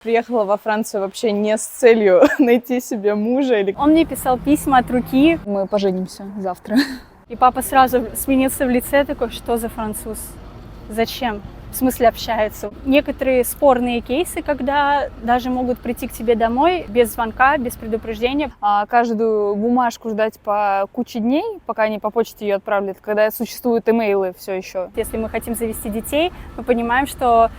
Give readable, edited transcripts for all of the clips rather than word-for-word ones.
Приехала во Францию вообще не с целью найти себе мужа или... Он мне писал письма от руки. Мы поженимся завтра. И папа сразу сменился в лице, такой: что за француз? Зачем? В смысле общается? Некоторые спорные кейсы, когда даже могут прийти к тебе домой без звонка, без предупреждения. А каждую бумажку ждать по куче дней, пока они по почте ее отправят, когда существуют имейлы все еще. Если мы хотим завести детей, мы понимаем, что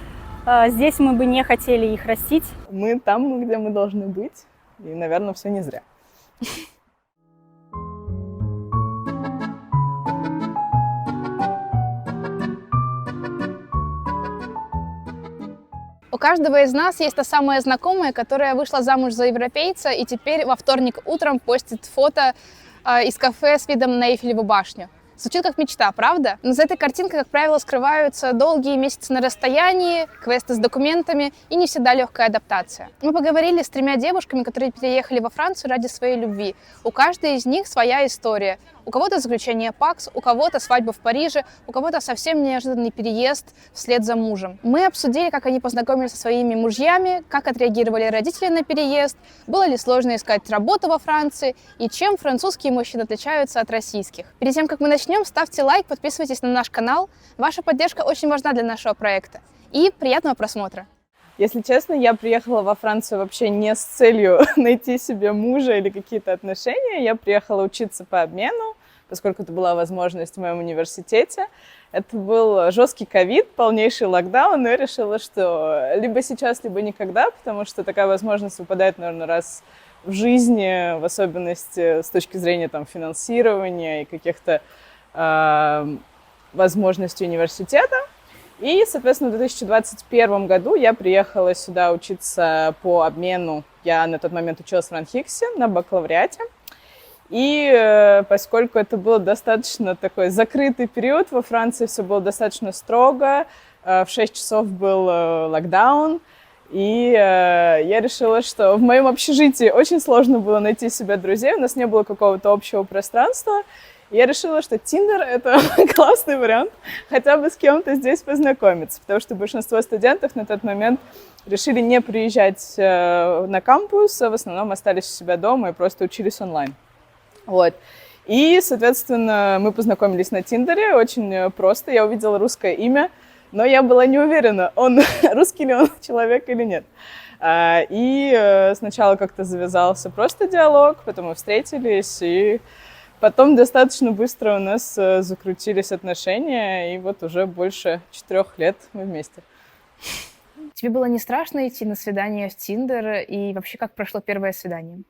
здесь мы бы не хотели их растить. Мы там, где мы должны быть. И, наверное, все не зря. У каждого из нас есть та самая знакомая, которая вышла замуж за европейца и теперь во вторник утром постит фото из кафе с видом на Эйфелеву башню. Звучит как мечта, правда? Но за этой картинкой, как правило, скрываются долгие месяцы на расстоянии, квесты с документами и не всегда легкая адаптация. Мы поговорили с 3 девушками, которые переехали во Францию ради своей любви. У каждой из них своя история. У кого-то заключение ПАКС, у кого-то свадьба в Париже, у кого-то совсем неожиданный переезд вслед за мужем. Мы обсудили, как они познакомились со своими мужьями, как отреагировали родители на переезд, было ли сложно искать работу во Франции и чем французские мужчины отличаются от российских. Перед тем, как мы начнем, ставьте лайк, подписывайтесь на наш канал. Ваша поддержка очень важна для нашего проекта. И приятного просмотра! Если честно, я приехала во Францию вообще не с целью найти себе мужа или какие-то отношения. Я приехала учиться по обмену, поскольку это была возможность в моем университете. Это был жесткий ковид, полнейший локдаун, и я решила, что либо сейчас, либо никогда, потому что такая возможность выпадает, наверное, раз в жизни, в особенности с точки зрения там, финансирования и каких-то возможностей университета. И, соответственно, в 2021 году я приехала сюда учиться по обмену. Я на тот момент училась в РАНХИКСе на бакалавриате. И поскольку это был достаточно такой закрытый период во Франции, все было достаточно строго, в 6 часов был локдаун, и я решила, что в моем общежитии очень сложно было найти себе друзей, у нас не было какого-то общего пространства. Я решила, что Tinder — это классный вариант хотя бы с кем-то здесь познакомиться, потому что большинство студентов на тот момент решили не приезжать на кампус, а в основном остались у себя дома и просто учились онлайн. Вот. И, соответственно, мы познакомились на Тиндере очень просто. Я увидела русское имя, но я была не уверена, он русский ли он человек или нет. И сначала как-то завязался просто диалог, потом мы встретились, и потом достаточно быстро у нас закрутились отношения, и вот уже больше 4 лет мы вместе. Тебе было не страшно идти на свидание в Tinder? И вообще, как прошло первое свидание?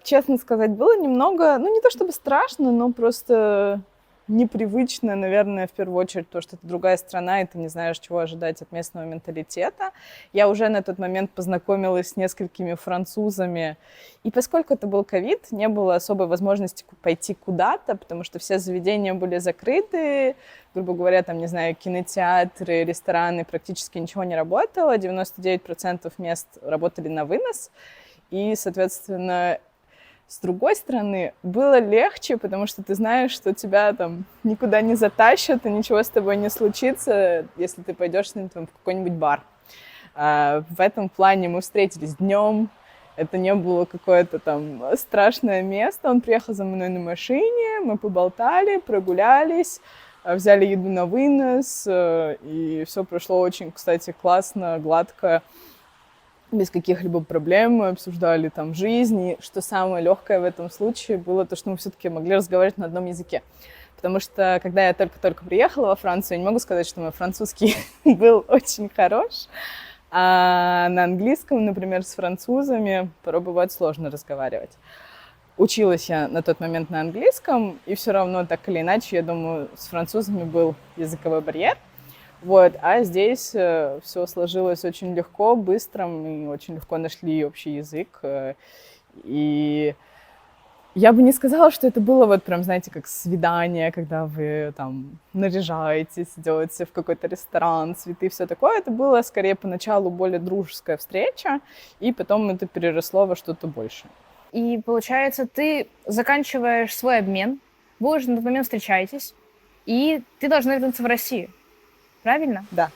Честно сказать, было немного, не то чтобы страшно, но просто непривычно, наверное, в первую очередь, то, что это другая страна, и ты не знаешь, чего ожидать от местного менталитета. Я уже на тот момент познакомилась с несколькими французами, и поскольку это был ковид, не было особой возможности пойти куда-то, потому что все заведения были закрыты, грубо говоря, там, не знаю, кинотеатры, рестораны, практически ничего не работало, 99% мест работали на вынос, и, соответственно, с другой стороны, было легче, потому что ты знаешь, что тебя там никуда не затащат, и ничего с тобой не случится, если ты пойдешь с ним там, в какой-нибудь бар. В этом плане мы встретились днем, это не было какое-то там страшное место. Он приехал за мной на машине, мы поболтали, прогулялись, взяли еду на вынос, и все прошло очень, кстати, классно, гладко, без каких-либо проблем. Мы обсуждали там жизнь, и что самое легкое в этом случае было то, что мы все-таки могли разговаривать на одном языке. Потому что, когда я только-только приехала во Францию, я не могу сказать, что мой французский был очень хорош. А на английском, например, с французами порой бывает сложно разговаривать. Училась я на тот момент на английском, и все равно, так или иначе, я думаю, с французами был языковой барьер. Вот, а здесь все сложилось очень легко, быстро, мы очень легко нашли общий язык. И я бы не сказала, что это было вот прям, знаете, как свидание, когда вы там наряжаетесь, идете в какой-то ресторан, цветы, все такое. Это было скорее поначалу более дружеская встреча, и потом это переросло во что-то большее. И получается, ты заканчиваешь свой обмен, вы уже на тот момент встречаетесь, и ты должна вернуться в Россию. Правильно? Да.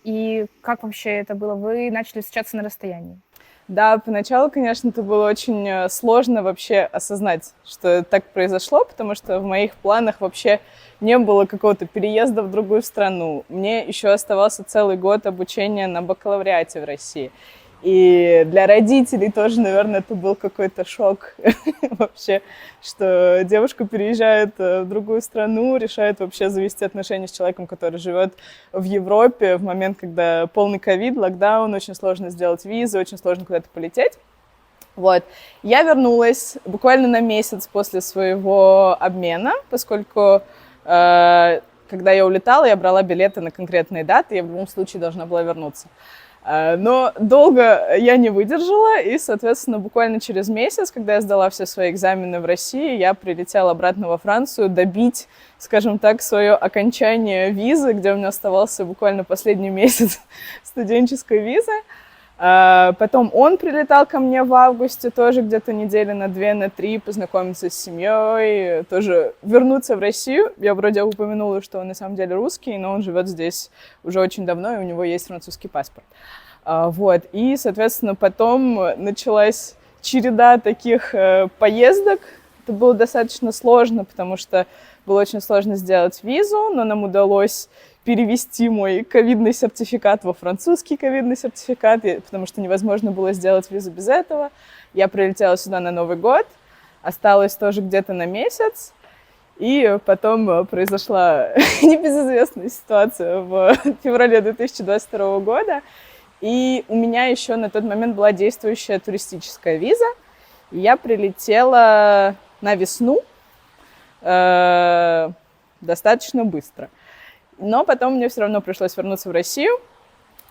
И как вообще это было? Вы начали встречаться на расстоянии? Да, поначалу, конечно, это было очень сложно вообще осознать, что так произошло, потому что в моих планах вообще не было какого-то переезда в другую страну. Мне еще оставался целый год обучения на бакалавриате в России. И для родителей тоже, наверное, это был какой-то шок вообще, что девушка переезжает в другую страну, решает вообще завести отношения с человеком, который живет в Европе в момент, когда полный ковид, локдаун, очень сложно сделать визу, очень сложно куда-то полететь. Вот. Я вернулась буквально на месяц после своего обмена, поскольку когда я улетала, я брала билеты на конкретные даты, я в любом случае должна была вернуться. Но долго я не выдержала, и, соответственно, буквально через месяц, когда я сдала все свои экзамены в России, я прилетела обратно во Францию добить, скажем так, свое окончание визы, где у меня оставался буквально последний месяц студенческой визы. Потом он прилетал ко мне в августе, тоже где-то недели на 2, на 3, познакомиться с семьей, тоже вернуться в Россию. Я вроде упомянула, что он на самом деле русский, но он живет здесь уже очень давно, и у него есть французский паспорт. Вот. И, соответственно, потом началась череда таких поездок. Это было достаточно сложно, потому что было очень сложно сделать визу, но нам удалось перевести мой ковидный сертификат во французский ковидный сертификат, потому что невозможно было сделать визу без этого. Я прилетела сюда на Новый год, осталась тоже где-то на месяц, и потом произошла небезызвестная ситуация в феврале 2022 года, и у меня еще на тот момент была действующая туристическая виза, и я прилетела на весну достаточно быстро. Но потом мне все равно пришлось вернуться в Россию,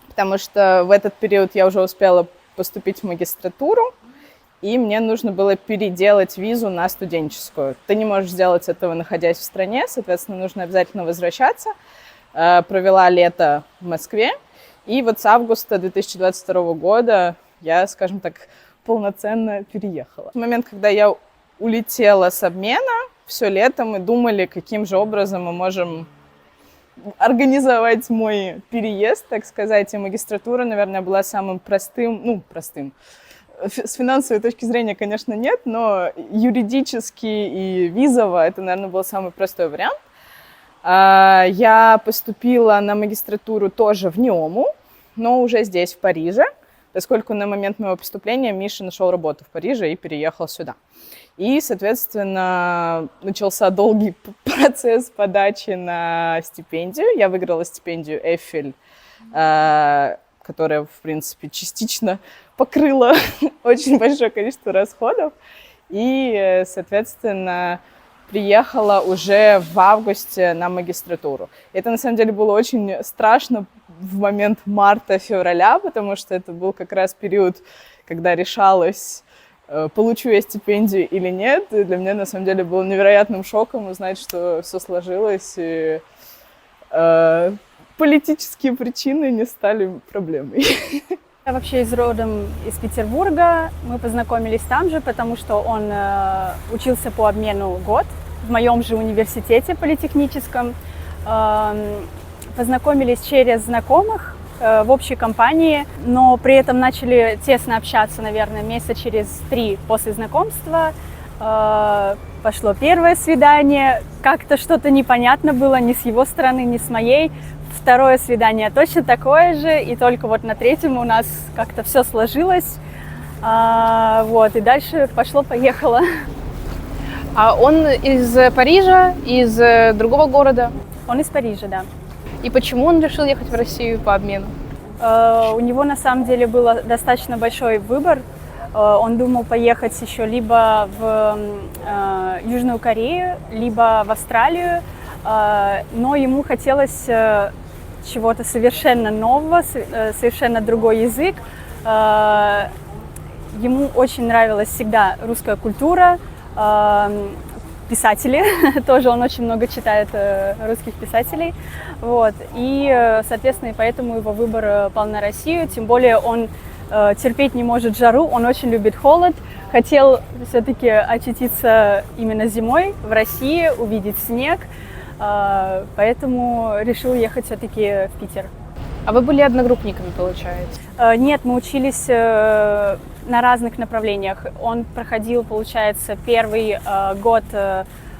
потому что в этот период я уже успела поступить в магистратуру, и мне нужно было переделать визу на студенческую. Ты не можешь сделать этого, находясь в стране, соответственно, нужно обязательно возвращаться. Провела лето в Москве, и вот с августа 2022 года я, скажем так, полноценно переехала. В момент, когда я улетела с обмена, все лето мы думали, каким же образом мы можем организовать мой переезд, так сказать, и магистратура, наверное, была самым простым. С финансовой точки зрения, конечно, нет, но юридически и визово это, наверное, был самый простой вариант. Я поступила на магистратуру тоже в НИОМу, но уже здесь, в Париже, поскольку на момент моего поступления Миша нашел работу в Париже и переехал сюда. И, соответственно, начался долгий процесс подачи на стипендию. Я выиграла стипендию «Эйфель», которая, в принципе, частично покрыла очень большое количество расходов. И, соответственно, приехала уже в августе на магистратуру. Это, на самом деле, было очень страшно в момент марта-февраля, потому что это был как раз период, когда решалось, получу я стипендию или нет. И для меня, на самом деле, было невероятным шоком узнать, что все сложилось, и политические причины не стали проблемой. Я вообще родом из Петербурга. Мы познакомились там же, потому что он учился по обмену год в моем же университете политехническом. Познакомились через знакомых в общей компании, но при этом начали тесно общаться, наверное, месяца через 3 после знакомства. Пошло первое свидание, как-то что-то непонятно было ни с его стороны, ни с моей. Второе свидание точно такое же, и только вот на 3-м у нас как-то все сложилось. Вот, и дальше пошло-поехало. А он из Парижа, из другого города? Он из Парижа, да. И почему он решил ехать в Россию по обмену? У него на самом деле был достаточно большой выбор. Он думал поехать еще либо в Южную Корею, либо в Австралию, но ему хотелось чего-то совершенно нового, совершенно другой язык. Ему очень нравилась всегда русская культура, писатели, тоже он очень много читает русских писателей, вот, и, соответственно, и поэтому его выбор пал на Россию, тем более он терпеть не может жару, он очень любит холод, хотел все-таки очутиться именно зимой в России, увидеть снег, поэтому решил ехать все-таки в Питер. А вы были одногруппниками, получается? Нет, мы учились на разных направлениях. Он проходил, получается, первый год,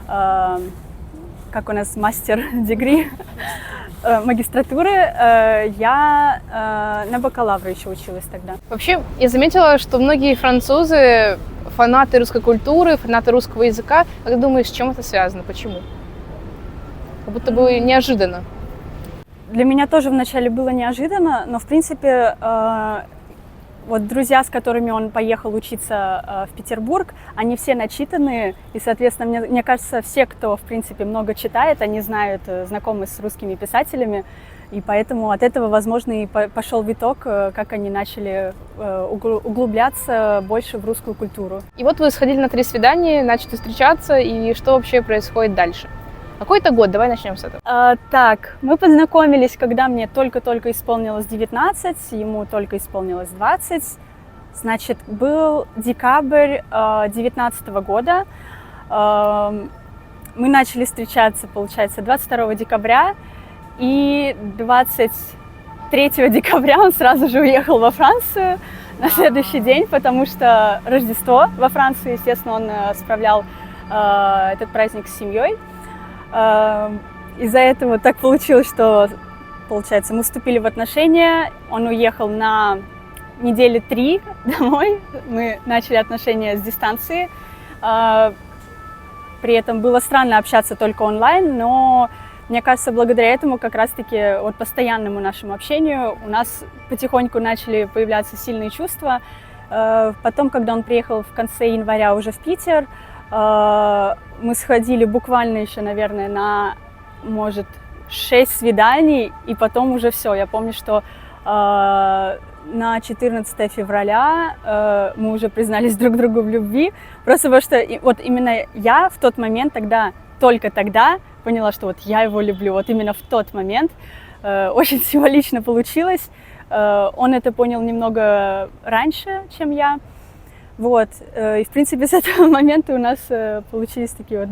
как у нас, мастер-дегри, магистратуры. Я на бакалавра еще училась тогда. Вообще, я заметила, что многие французы фанаты русской культуры, фанаты русского языка. Как ты думаешь, с чем это связано? Почему? Как будто бы неожиданно. Для меня тоже вначале было неожиданно, но, в принципе, вот друзья, с которыми он поехал учиться в Петербург, они все начитанные, и, соответственно, мне кажется, все, кто, в принципе, много читает, они знают, знакомы с русскими писателями, и поэтому от этого, возможно, и пошел виток, как они начали углубляться больше в русскую культуру. И вот вы сходили на 3 свидания, начали встречаться, и что вообще происходит дальше? Какой-то год, давай начнем с этого. Так, мы познакомились, когда мне только-только исполнилось 19, ему только исполнилось 20. Значит, был декабрь 2019 года. Мы начали встречаться, получается, 22 декабря, и 23 декабря он сразу же уехал во Францию на следующий день, потому что Рождество во Франции, естественно, он справлял этот праздник с семьей. Из-за этого так получилось, что, получается, мы вступили в отношения, он уехал на недели 3 домой, мы начали отношения с дистанции. При этом было странно общаться только онлайн, но, мне кажется, благодаря этому как раз-таки вот постоянному нашему общению у нас потихоньку начали появляться сильные чувства. Потом, когда он приехал в конце января уже в Питер, мы сходили буквально еще, наверное, на, может, 6 свиданий, и потом уже все. Я помню, что на 14 февраля мы уже признались друг другу в любви, просто потому что вот именно я в тот момент тогда, только тогда поняла, что вот я его люблю, вот именно в тот момент. Очень символично получилось. Он это понял немного раньше, чем я. Вот, и в принципе с этого момента у нас получились такие вот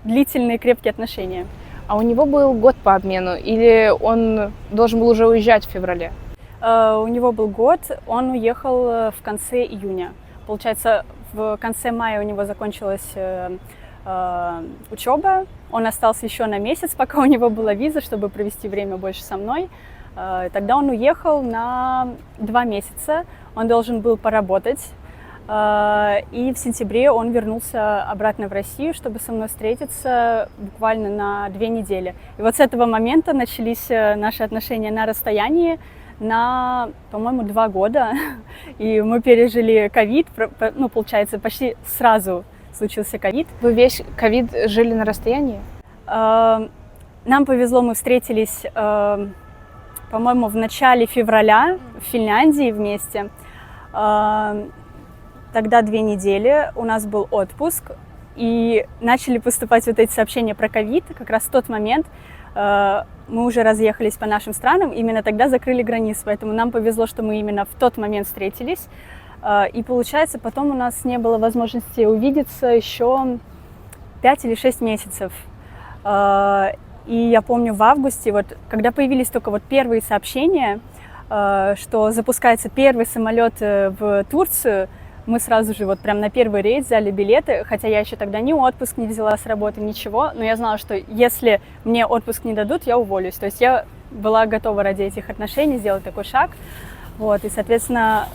длительные, крепкие отношения. А у него был год по обмену или он должен был уже уезжать в феврале? У него был год, он уехал в конце июня. Получается, в конце мая у него закончилась учеба, он остался еще на месяц, пока у него была виза, чтобы провести время больше со мной. Тогда он уехал на 2 месяца, он должен был поработать. И в сентябре он вернулся обратно в Россию, чтобы со мной встретиться буквально на 2 недели. И вот с этого момента начались наши отношения на расстоянии на, по-моему, 2 года. И мы пережили ковид, ну, получается, почти сразу случился ковид. Вы весь ковид жили на расстоянии? Нам повезло, мы встретились, по-моему, в начале февраля в Финляндии вместе. Тогда 2 недели, у нас был отпуск, и начали поступать вот эти сообщения про ковид. Как раз в тот момент мы уже разъехались по нашим странам, именно тогда закрыли границы, поэтому нам повезло, что мы именно в тот момент встретились. И получается, потом у нас не было возможности увидеться еще 5 или 6 месяцев. И я помню в августе, вот, когда появились только вот первые сообщения, что запускается первый самолет в Турцию, мы сразу же вот прям на первый рейс взяли билеты, хотя я еще тогда ни отпуск не взяла с работы, ничего, но я знала, что если мне отпуск не дадут, я уволюсь. То есть я была готова ради этих отношений сделать такой шаг. Вот, и, соответственно,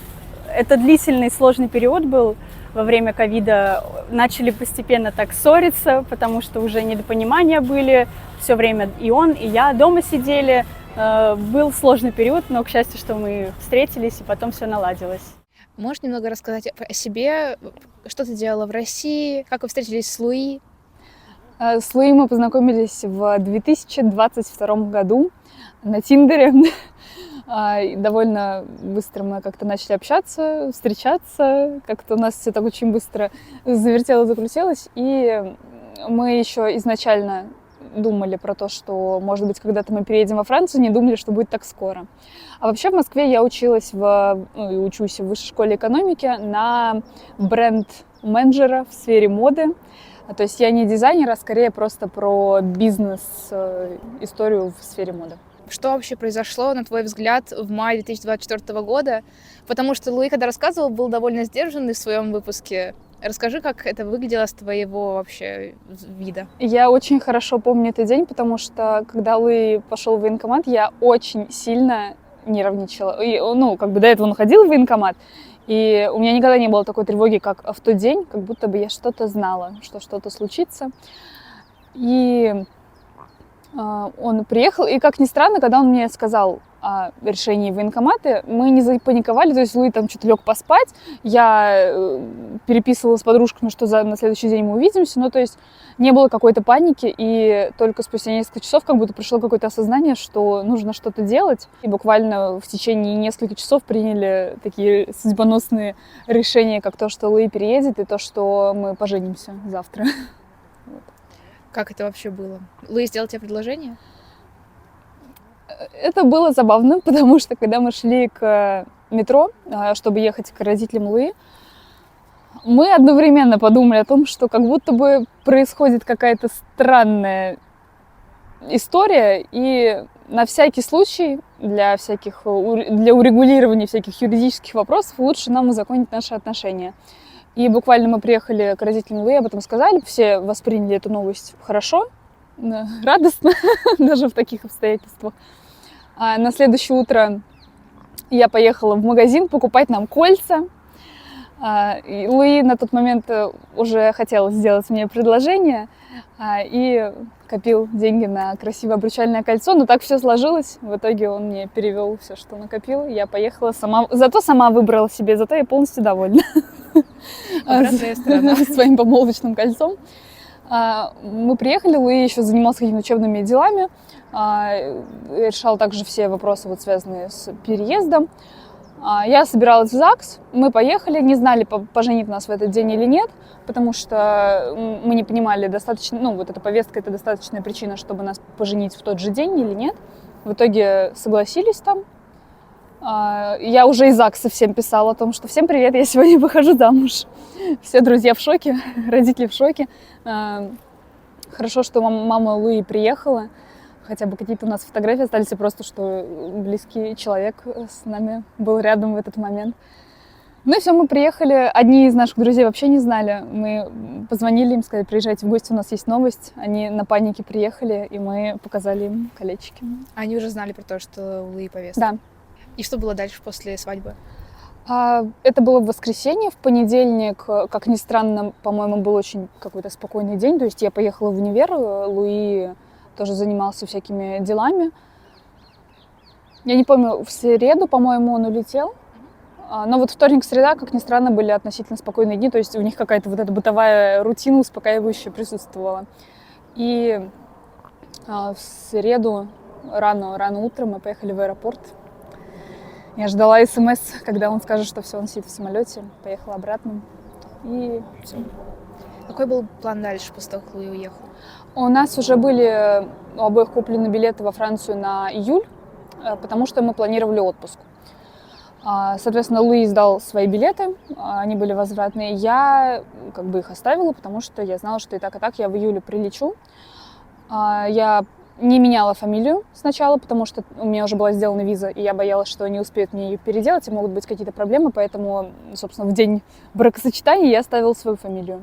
это длительный, сложный период был во время ковида. Начали постепенно так ссориться, потому что уже недопонимания были. Все время и он, и я дома сидели. Был сложный период, но, к счастью, что мы встретились, и потом все наладилось. Можешь немного рассказать о себе? Что ты делала в России? Как вы встретились с Луи? С Луи мы познакомились в 2022 году на Тиндере. Довольно быстро мы как-то начали общаться, встречаться. Как-то у нас все так очень быстро завертело, закрутилось. И мы еще изначально думали про то, что, может быть, когда-то мы переедем во Францию, не думали, что будет так скоро. А вообще в Москве я училась и учусь в высшей школе экономики на бренд-менеджера в сфере моды. То есть я не дизайнер, а скорее просто про бизнес-историю в сфере моды. Что вообще произошло, на твой взгляд, в мае 2024 года? Потому что Луи, когда рассказывал, был довольно сдержанный в своем выпуске. Расскажи, как это выглядело с твоего вообще вида. Я очень хорошо помню этот день, потому что когда Луи пошел в военкомат, я очень сильно нервничала. И, ну, как бы до этого он ходил в военкомат, и у меня никогда не было такой тревоги, как в тот день, как будто бы я что-то знала, что что-то случится. И он приехал, и, как ни странно, когда он мне сказал о решении военкомата, мы не запаниковали, то есть Луи там что-то лег поспать, я переписывала с подружками, что на следующий день мы увидимся, ну, то есть не было какой-то паники, и только спустя несколько часов как будто пришло какое-то осознание, что нужно что-то делать, и буквально в течение нескольких часов приняли такие судьбоносные решения, как то, что Луи переедет, и то, что мы поженимся завтра. Как это вообще было? Луи сделал тебе предложение? Это было забавно, потому что когда мы шли к метро, чтобы ехать к родителям Луи, мы одновременно подумали о том, что как будто бы происходит какая-то странная история, и на всякий случай для урегулирования всяких юридических вопросов лучше нам узаконить наши отношения. И буквально мы приехали к родителям Луи, об этом сказали, все восприняли эту новость хорошо, радостно, даже в таких обстоятельствах. А на следующее утро я поехала в магазин покупать нам кольца. И Луи на тот момент уже хотел сделать мне предложение и копил деньги на красивое обручальное кольцо, но так все сложилось. В итоге он мне перевел все, что накопил. Я поехала сама, зато сама выбрала себе, зато я полностью довольна. Обратная сторона. Своим помолвочным кольцом. Мы приехали, Луи еще занимался какими-то учебными делами, решал также все вопросы, вот, связанные с переездом. Я собиралась в ЗАГС, мы поехали, не знали, поженит нас в этот день или нет, потому что мы не понимали, достаточно, ну, вот эта повестка — это достаточная причина, чтобы нас поженить в тот же день или нет. В итоге согласились там. Я уже из ЗАГСа всем писала о том, что всем привет, я сегодня выхожу замуж. Все друзья в шоке, родители в шоке. Хорошо, что мама Луи приехала. Хотя бы какие-то у нас фотографии остались, и просто, что близкий человек с нами был рядом в этот момент. Ну и все, мы приехали. Одни из наших друзей вообще не знали. Мы позвонили им, сказали, приезжайте в гости, у нас есть новость. Они на панике приехали, и мы показали им колечки. Они уже знали про то, что Луи повестка? Да. И что было дальше после свадьбы? Это было в воскресенье, в понедельник, как ни странно, по-моему, был очень какой-то спокойный день. То есть я поехала в универ, Луи тоже занимался всякими делами. Я не помню, в среду, по-моему, он улетел. Но вот вторник, среда, как ни странно, были относительно спокойные дни. То есть у них какая-то вот эта бытовая рутина успокаивающая присутствовала. И в среду рано утром мы поехали в аэропорт. Я ждала СМС, когда он скажет, что все, он сидит в самолете. Поехала обратно. И все. Какой был план дальше после того, как Луи уехал? У нас уже были у обоих куплены билеты во Францию на июль, потому что мы планировали отпуск. Соответственно, Луи сдал свои билеты, они были возвратные. Я как бы их оставила, потому что я знала, что и так я в июле прилечу. Я не меняла фамилию сначала, потому что у меня уже была сделана виза, и я боялась, что не успеют мне ее переделать, и могут быть какие-то проблемы, поэтому, собственно, в день бракосочетания я оставила свою фамилию.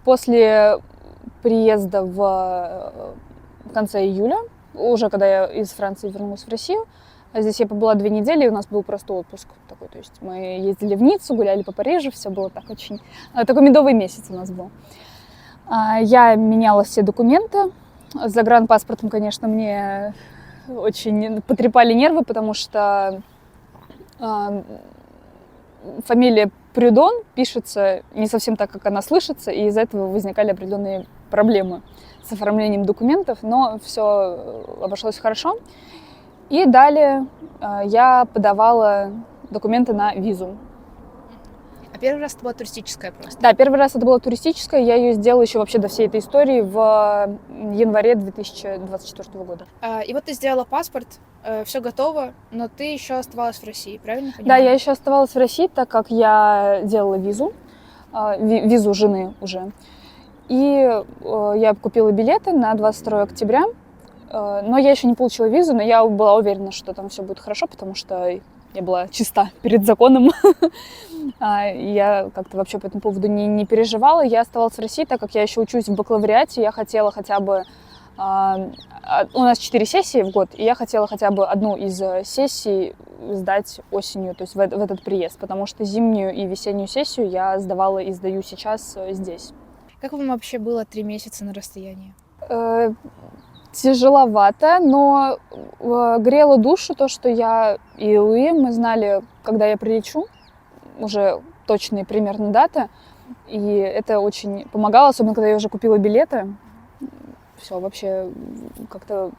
После приезда в конце июля, уже когда я из Франции вернулась в Россию, здесь я побыла 2 недели, и у нас был просто отпуск такой. То есть мы ездили в Ниццу, гуляли по Парижу, все было так очень... Такой медовый месяц у нас был. Я меняла все документы. С загранпаспортом, конечно, мне очень потрепали нервы, потому что фамилия Прюдон пишется не совсем так, как она слышится, и из-за этого возникали определенные проблемы с оформлением документов, но все обошлось хорошо. И далее я подавала документы на визу. А первый раз это была туристическая просто? Да, первый раз это была туристическая, я ее сделала еще вообще до всей этой истории в январе 2024 года. И вот ты сделала паспорт, все готово, но ты еще оставалась в России, правильно понимаю? Да, я еще оставалась в России, так как я делала визу, визу жены уже. И я купила билеты на 22 октября. Но я еще не получила визу, но я была уверена, что там все будет хорошо, потому что я была чиста перед законом. Я как-то вообще по этому поводу не переживала. Я оставалась в России, так как я еще учусь в бакалавриате. Я хотела хотя бы... У нас 4 сессии в год, и я хотела хотя бы одну из сессий сдать осенью, то есть в этот приезд, потому что зимнюю и весеннюю сессию я сдавала и сдаю сейчас здесь. Как вам вообще было 3 месяца на расстоянии? Тяжеловато, но грело душу то, что я и Луи, мы знали, когда я прилечу, уже точные примерно даты, и это очень помогало, особенно когда я уже купила билеты. Все вообще как-то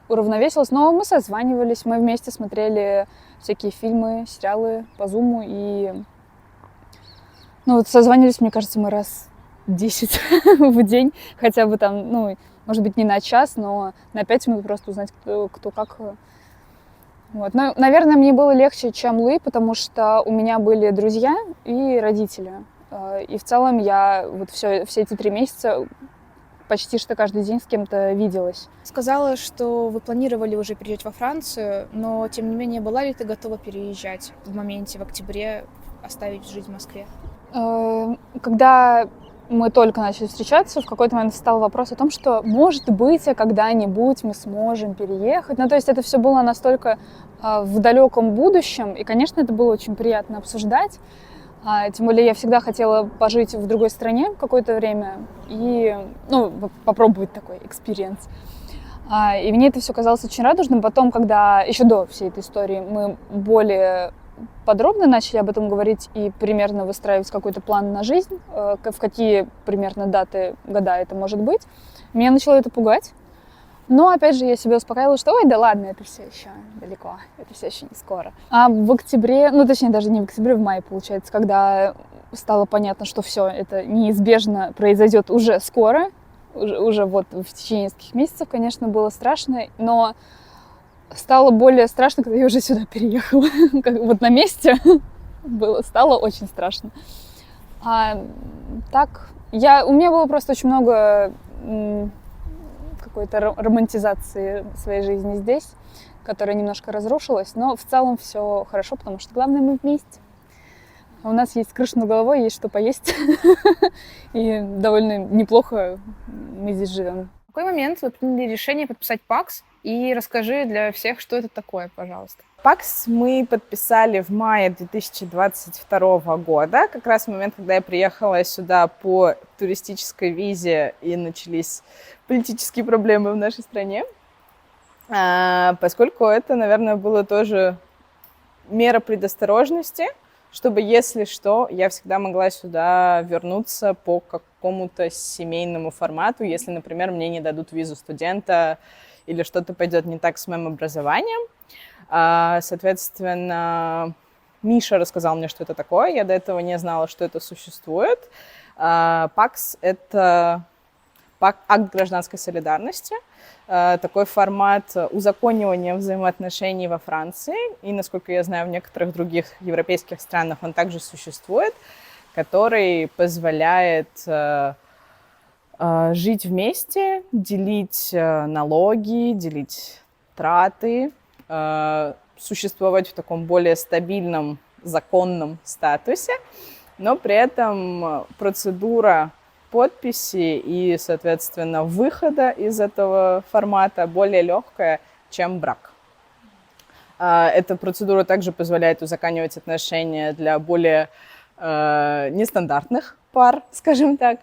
уравновесилось, но мы созванивались, мы вместе смотрели всякие фильмы, сериалы по Зуму, и созванивались, мне кажется, мы раз 10 в день, хотя бы там, может быть, не на час, но на 5 минут просто узнать, кто как. Вот. Но, наверное, мне было легче, чем Луи, потому что у меня были друзья и родители. И в целом я все эти 3 месяца почти что каждый день с кем-то виделась. Сказала, что вы планировали уже переезжать во Францию, но, тем не менее, была ли ты готова переезжать в моменте, в октябре, оставить жизнь в Москве? Когда мы только начали встречаться, в какой-то момент встал вопрос о том, что, может быть, когда-нибудь мы сможем переехать. То есть это все было настолько в далеком будущем, и, конечно, это было очень приятно обсуждать. Тем более я всегда хотела пожить в другой стране какое-то время и попробовать такой экспириенс. И мне это все казалось очень радужным. Потом, когда еще до всей этой истории мы более подробно начали об этом говорить и примерно выстраивать какой-то план на жизнь, в какие примерно даты, года это может быть, меня начало это пугать. Но, опять же, я себя успокаивала, что ой, да ладно, это все еще далеко, это все еще не скоро. А в октябре, точнее, даже не в октябре, в мае, получается, когда стало понятно, что все это неизбежно произойдет уже скоро, уже в течение нескольких месяцев, конечно, было страшно, но стало более страшно, когда я уже сюда переехала. На месте стало очень страшно. У меня было просто очень много какой-то романтизации своей жизни здесь, которая немножко разрушилась, но в целом все хорошо, потому что главное мы вместе. У нас есть крыша над головой, есть что поесть, и довольно неплохо мы здесь живем. В какой момент вы приняли решение подписать ПАКС? И расскажи для всех, что это такое, пожалуйста. ПАКС мы подписали в мае 2022 года, как раз в момент, когда я приехала сюда по туристической визе и начались политические проблемы в нашей стране, поскольку это, наверное, было тоже мера предосторожности, чтобы, если что, я всегда могла сюда вернуться по какому-то семейному формату, если, например, мне не дадут визу студента или что-то пойдет не так с моим образованием. Соответственно, Миша рассказал мне, что это такое. Я до этого не знала, что это существует. ПАКС — это акт гражданской солидарности, такой формат узаконивания взаимоотношений во Франции. И, насколько я знаю, в некоторых других европейских странах он также существует, который позволяет жить вместе, делить налоги, делить траты, существовать в таком более стабильном законном статусе, но при этом процедура подписи и, соответственно, выхода из этого формата более легкая, чем брак. Эта процедура также позволяет узаконивать отношения для более нестандартных пар, скажем так.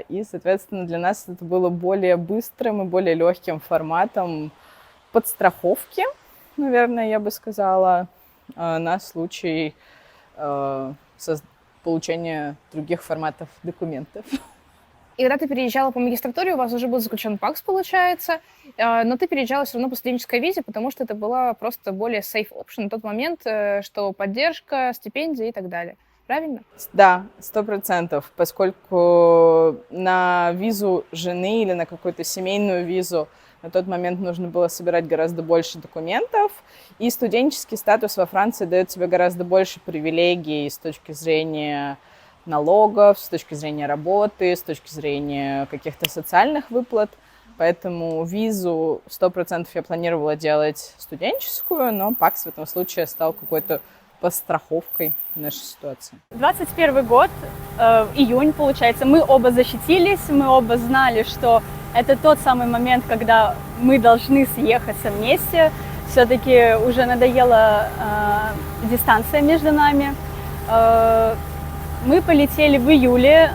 И, соответственно, для нас это было более быстрым и более легким форматом подстраховки, наверное, я бы сказала, на случай получения других форматов документов. И когда ты переезжала по магистратуре, у вас уже был заключен ПАКС, получается, но ты переезжала все равно по студенческой визе, потому что это была просто более safe option на тот момент, что поддержка, стипендия и так далее. Правильно? Да, 100%, поскольку на визу жены или на какую-то семейную визу на тот момент нужно было собирать гораздо больше документов, и студенческий статус во Франции дает тебе гораздо больше привилегий с точки зрения налогов, с точки зрения работы, с точки зрения каких-то социальных выплат. поэтому визу 100% я планировала делать студенческую, но ПАКС в этом случае стал какой-то подстраховкой нашей ситуации. 21 год, июнь, получается, мы оба защитились, мы оба знали, что это тот самый момент, когда мы должны съехаться вместе. Все-таки уже надоела дистанция между нами. Мы полетели в июле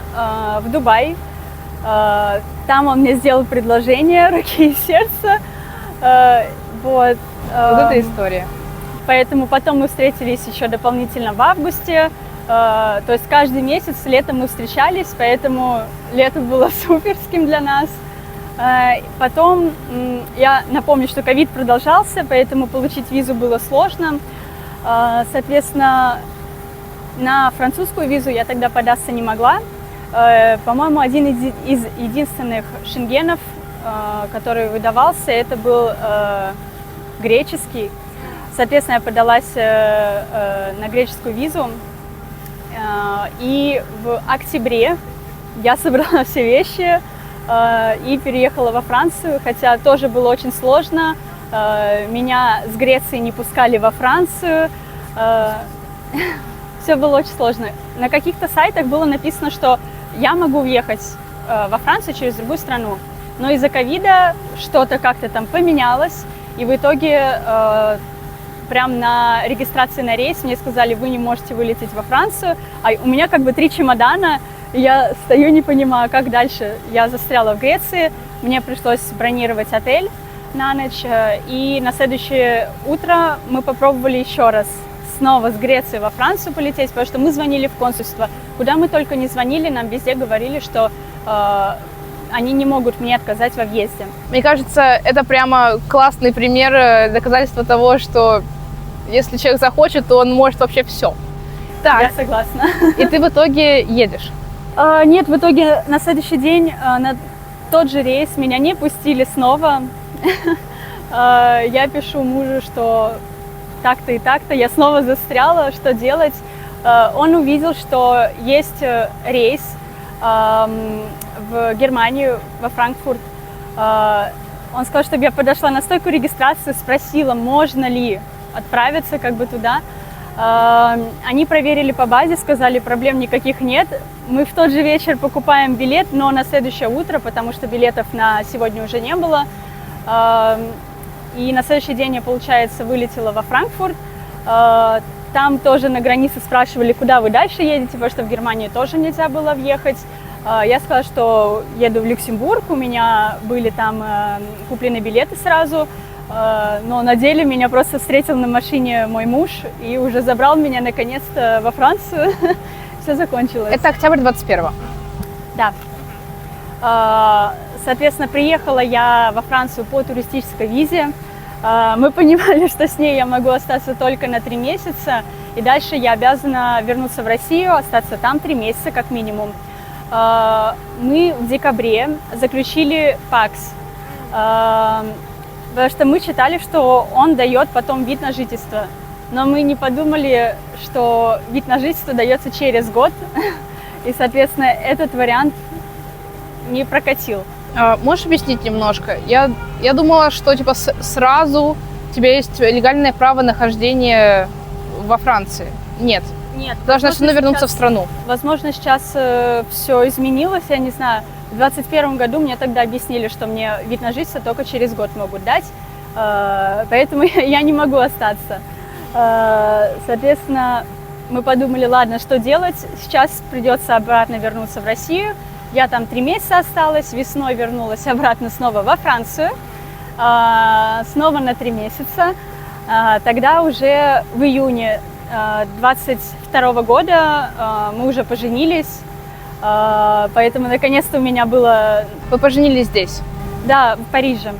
в Дубай. Там он мне сделал предложение руки и сердца. Вот эта история. Поэтому потом мы встретились еще дополнительно в августе. То есть каждый месяц летом мы встречались, поэтому лето было суперским для нас. Потом я напомню, что ковид продолжался, поэтому получить визу было сложно. Соответственно, на французскую визу я тогда податься не могла. По-моему, один из единственных шенгенов, который выдавался, это был греческий. Соответственно, я подалась на греческую визу. И в октябре я собрала все вещи и переехала во Францию, хотя тоже было очень сложно. Меня с Греции не пускали во Францию. Все было очень сложно. На каких-то сайтах было написано, что я могу въехать во Францию через другую страну. Но из-за ковида что-то как-то там поменялось, и в итоге прям на регистрации на рейс мне сказали, вы не можете вылететь во Францию. А у меня как бы 3 чемодана, и я стою, не понимаю, как дальше. Я застряла в Греции, мне пришлось бронировать отель на ночь, и на следующее утро мы попробовали еще раз снова с Греции во Францию полететь, потому что мы звонили в консульство. Куда мы только не звонили, нам везде говорили, что они не могут мне отказать во въезде. Мне кажется, это прямо классный пример доказательства того, что если человек захочет, то он может вообще все. Так. Я согласна. И ты в итоге едешь? Нет, в итоге на следующий день на тот же рейс меня не пустили снова. Я пишу мужу, что так-то и так-то, я снова застряла, что делать. Он увидел, что есть рейс в Германию, во Франкфурт. Он сказал, чтобы я подошла на стойку регистрации, спросила, можно ли отправиться как бы туда. Они проверили по базе, сказали, проблем никаких нет. Мы в тот же вечер покупаем билет, но на следующее утро, потому что билетов на сегодня уже не было. И на следующий день я, получается, вылетела во Франкфурт. Там тоже на границе спрашивали, куда вы дальше едете, потому что в Германию тоже нельзя было въехать. Я сказала, что еду в Люксембург, у меня были там куплены билеты сразу, но на деле меня просто встретил на машине мой муж и уже забрал меня наконец-то во Францию. Все закончилось. Это октябрь 21-го? Да. Соответственно, приехала я во Францию по туристической визе. Мы понимали, что с ней я могу остаться только на 3 месяца, и дальше я обязана вернуться в Россию, остаться там 3 месяца как минимум. Мы в декабре заключили ПАКС, потому что мы читали, что он дает потом вид на жительство. Но мы не подумали, что вид на жительство дается через год, и, соответственно, этот вариант не прокатил. Можешь объяснить немножко? Я думала, что типа сразу у тебя есть легальное право нахождения во Франции. Нет. Нет. Ты должна все равно вернуться в страну. Возможно, сейчас все изменилось, я не знаю. В 2021 году мне тогда объяснили, что мне вид на жительство только через год могут дать, поэтому я не могу остаться. Соответственно, мы подумали, ладно, что делать? Сейчас придется обратно вернуться в Россию. Я там 3 месяца осталась, весной вернулась обратно снова во Францию, снова на 3 месяца. Тогда уже в июне 22 года мы уже поженились, поэтому наконец-то у меня было... Вы поженились здесь? Да, в Париже.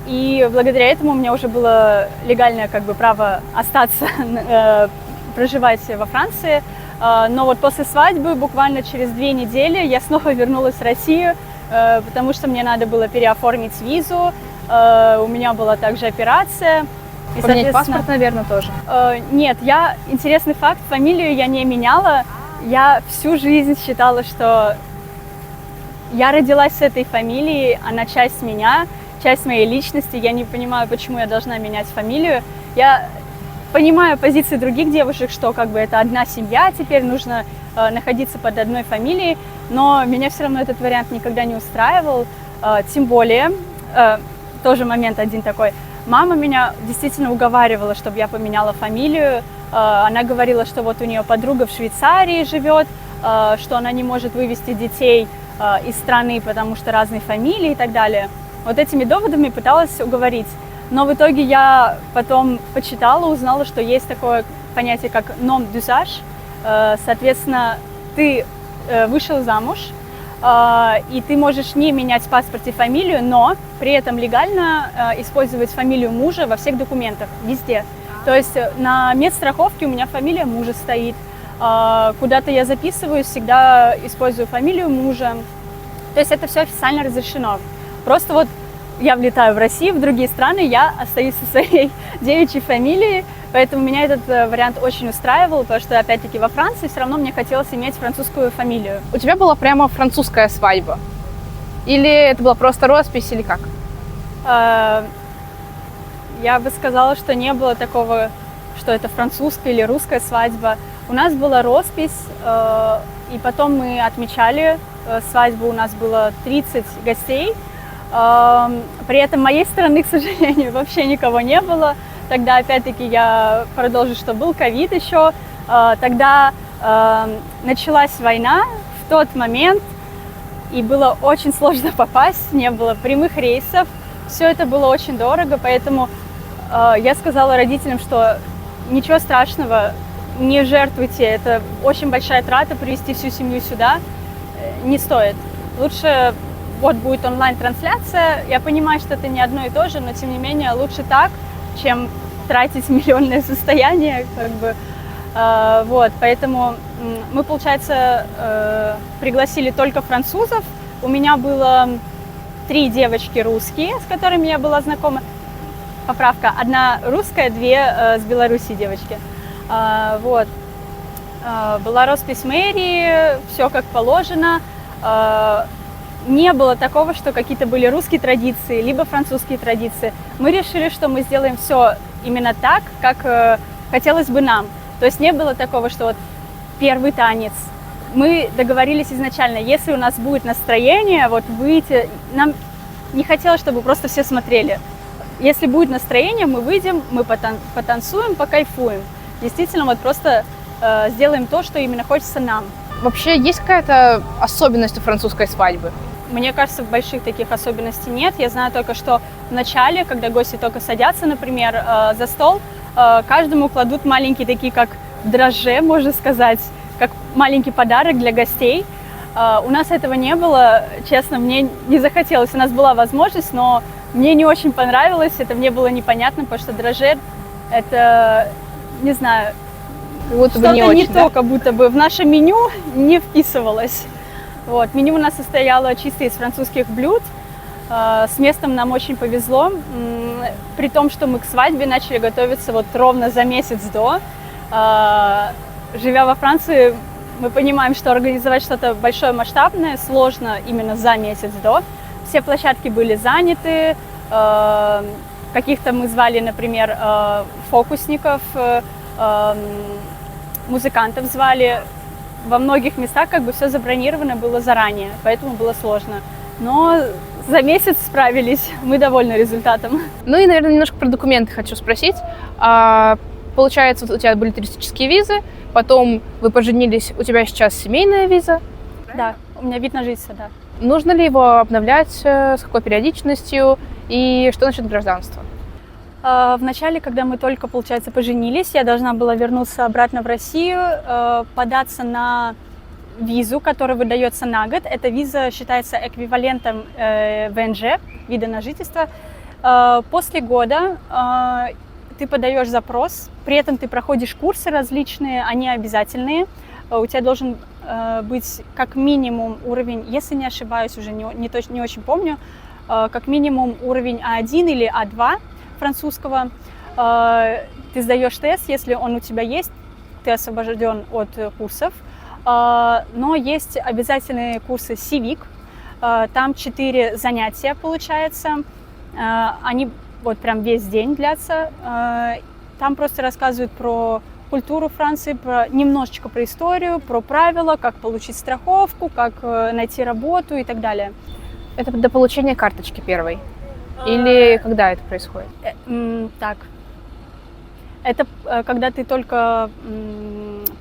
И благодаря этому у меня уже было легальное как бы право остаться, проживать во Франции. Но вот после свадьбы, буквально через 2 недели, я снова вернулась в Россию, потому что мне надо было переоформить визу, у меня была также операция. И, поменять паспорт, наверное, тоже? Нет, интересный факт, фамилию я не меняла. Я всю жизнь считала, что Я родилась с этой фамилией, она часть меня, часть моей личности. Я не понимаю, почему я должна менять фамилию. Я понимаю позиции других девушек, что как бы это одна семья, теперь нужно находиться под одной фамилией, но меня все равно этот вариант никогда не устраивал. Тем более, тоже момент один такой, мама меня действительно уговаривала, чтобы я поменяла фамилию. Она говорила, что вот у нее подруга в Швейцарии живет, что она не может вывести детей из страны, потому что разные фамилии и так далее. Вот этими доводами пыталась уговорить. Но в итоге я потом почитала, узнала, что есть такое понятие, как nom d'usage. Соответственно, ты вышел замуж, и ты можешь не менять в паспорте фамилию, но при этом легально использовать фамилию мужа во всех документах, везде. То есть на медстраховке у меня фамилия мужа стоит, куда-то я записываюсь, всегда использую фамилию мужа. То есть это все официально разрешено. Просто вот я влетаю в Россию, в другие страны, я остаюсь со своей девичьей фамилией, поэтому меня этот вариант очень устраивал, потому что, опять-таки, во Франции все равно мне хотелось иметь французскую фамилию. У тебя была прямо французская свадьба? Или это была просто роспись, или как? Я бы сказала, что не было такого, что это французская или русская свадьба. У нас была роспись, и потом мы отмечали свадьбу, у нас было 30 гостей. При этом моей стороны, к сожалению, вообще никого не было. Тогда, опять-таки, я продолжу, что был ковид еще. Тогда началась война в тот момент, и было очень сложно попасть, не было прямых рейсов. Все это было очень дорого, поэтому я сказала родителям, что ничего страшного, не жертвуйте, это очень большая трата привезти всю семью сюда, не стоит. Лучше вот будет онлайн-трансляция, я понимаю, что это не одно и то же, но тем не менее лучше так, чем тратить миллионное состояние, как бы. Вот, поэтому мы, получается, пригласили только французов. У меня было 3 девочки русские, с которыми я была знакома. Поправка, 1 русская, 2 с Беларуси девочки. Вот. Была роспись мэрии, все как положено. Не было такого, что какие-то были русские традиции, либо французские традиции. Мы решили, что мы сделаем все именно так, как хотелось бы нам. То есть не было такого, что вот первый танец. Мы договорились изначально, если у нас будет настроение, вот выйти, нам не хотелось, чтобы просто все смотрели. Если будет настроение, мы выйдем, мы потанцуем, покайфуем. Действительно, вот просто сделаем то, что именно хочется нам. Вообще есть какая-то особенность у французской свадьбы? Мне кажется, больших таких особенностей нет. Я знаю только, что в начале, когда гости только садятся, например, за стол, каждому кладут маленькие такие, как дрожжи, можно сказать, как маленький подарок для гостей. У нас этого не было, честно, мне не захотелось. У нас была возможность, но мне не очень понравилось, это мне было непонятно, потому что дрожжи – это, не знаю, что-то не то, как будто бы в наше меню не вписывалось. Вот. Меню у нас состояло чисто из французских блюд. С местом нам очень повезло, при том, что мы к свадьбе начали готовиться вот ровно за месяц до. Живя во Франции, мы понимаем, что организовать что-то большое, масштабное сложно именно за месяц до. Все площадки были заняты, каких-то мы звали, например, фокусников, музыкантов звали. Во многих местах как бы все забронировано было заранее, поэтому было сложно. Но за месяц справились, мы довольны результатом. Ну и, наверное, немножко про документы хочу спросить. Получается, у тебя были туристические визы, потом вы поженились, у тебя сейчас семейная виза? Да, у меня вид на жительство, да. Нужно ли его обновлять, с какой периодичностью и что насчет гражданства? В начале, когда мы только, получается, поженились, я должна была вернуться обратно в Россию, податься на визу, которая выдается на год. Эта виза считается эквивалентом ВНЖ, вида на жительство. После года ты подаешь запрос, при этом ты проходишь курсы различные, они обязательные. У тебя должен быть как минимум уровень, если не ошибаюсь, уже не очень помню, как минимум уровень А1 или А2 французского. Ты сдаешь тест, если он у тебя есть, ты освобожден от курсов. Но есть обязательные курсы CIVIC. Там 4 занятия, получается. Они вот прям весь день длятся. Там просто рассказывают про культуру Франции, немножечко про историю, про правила, как получить страховку, как найти работу и так далее. Это до получения карточки первой? Или когда это происходит? Так. Это когда ты только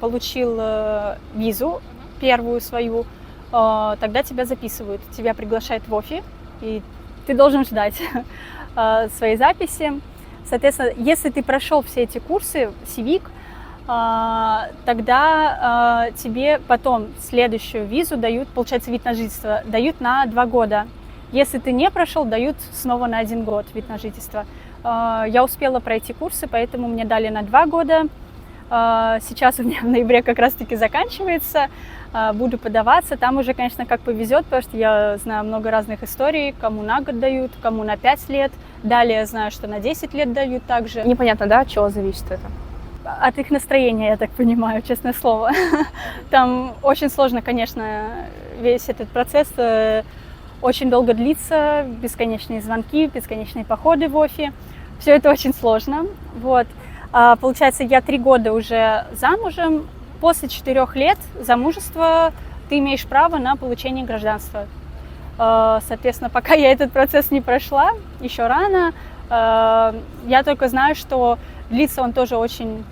получил визу первую свою, тогда тебя записывают, тебя приглашают в офис, и ты должен ждать своей записи. Соответственно, если ты прошел все эти курсы, Civic, тогда тебе потом следующую визу дают, получается, вид на жительство, дают на 2 года. Если ты не прошел, дают снова на 1 год вид на жительство. Я успела пройти курсы, поэтому мне дали на 2 года. Сейчас у меня в ноябре как раз-таки заканчивается. Буду подаваться. Там уже, конечно, как повезет, потому что я знаю много разных историй. Кому на год дают, кому на 5 лет. Далее я знаю, что на 10 лет дают также. Непонятно, да, от чего зависит это? От их настроения, я так понимаю, честное слово. Там очень сложно, конечно, весь этот процесс очень долго длится, бесконечные звонки, бесконечные походы в офис. Все это очень сложно. Вот. Получается, я 3 года уже замужем. После 4 лет замужества ты имеешь право на получение гражданства. Соответственно, пока я этот процесс не прошла, еще рано, я только знаю, что длится он тоже очень,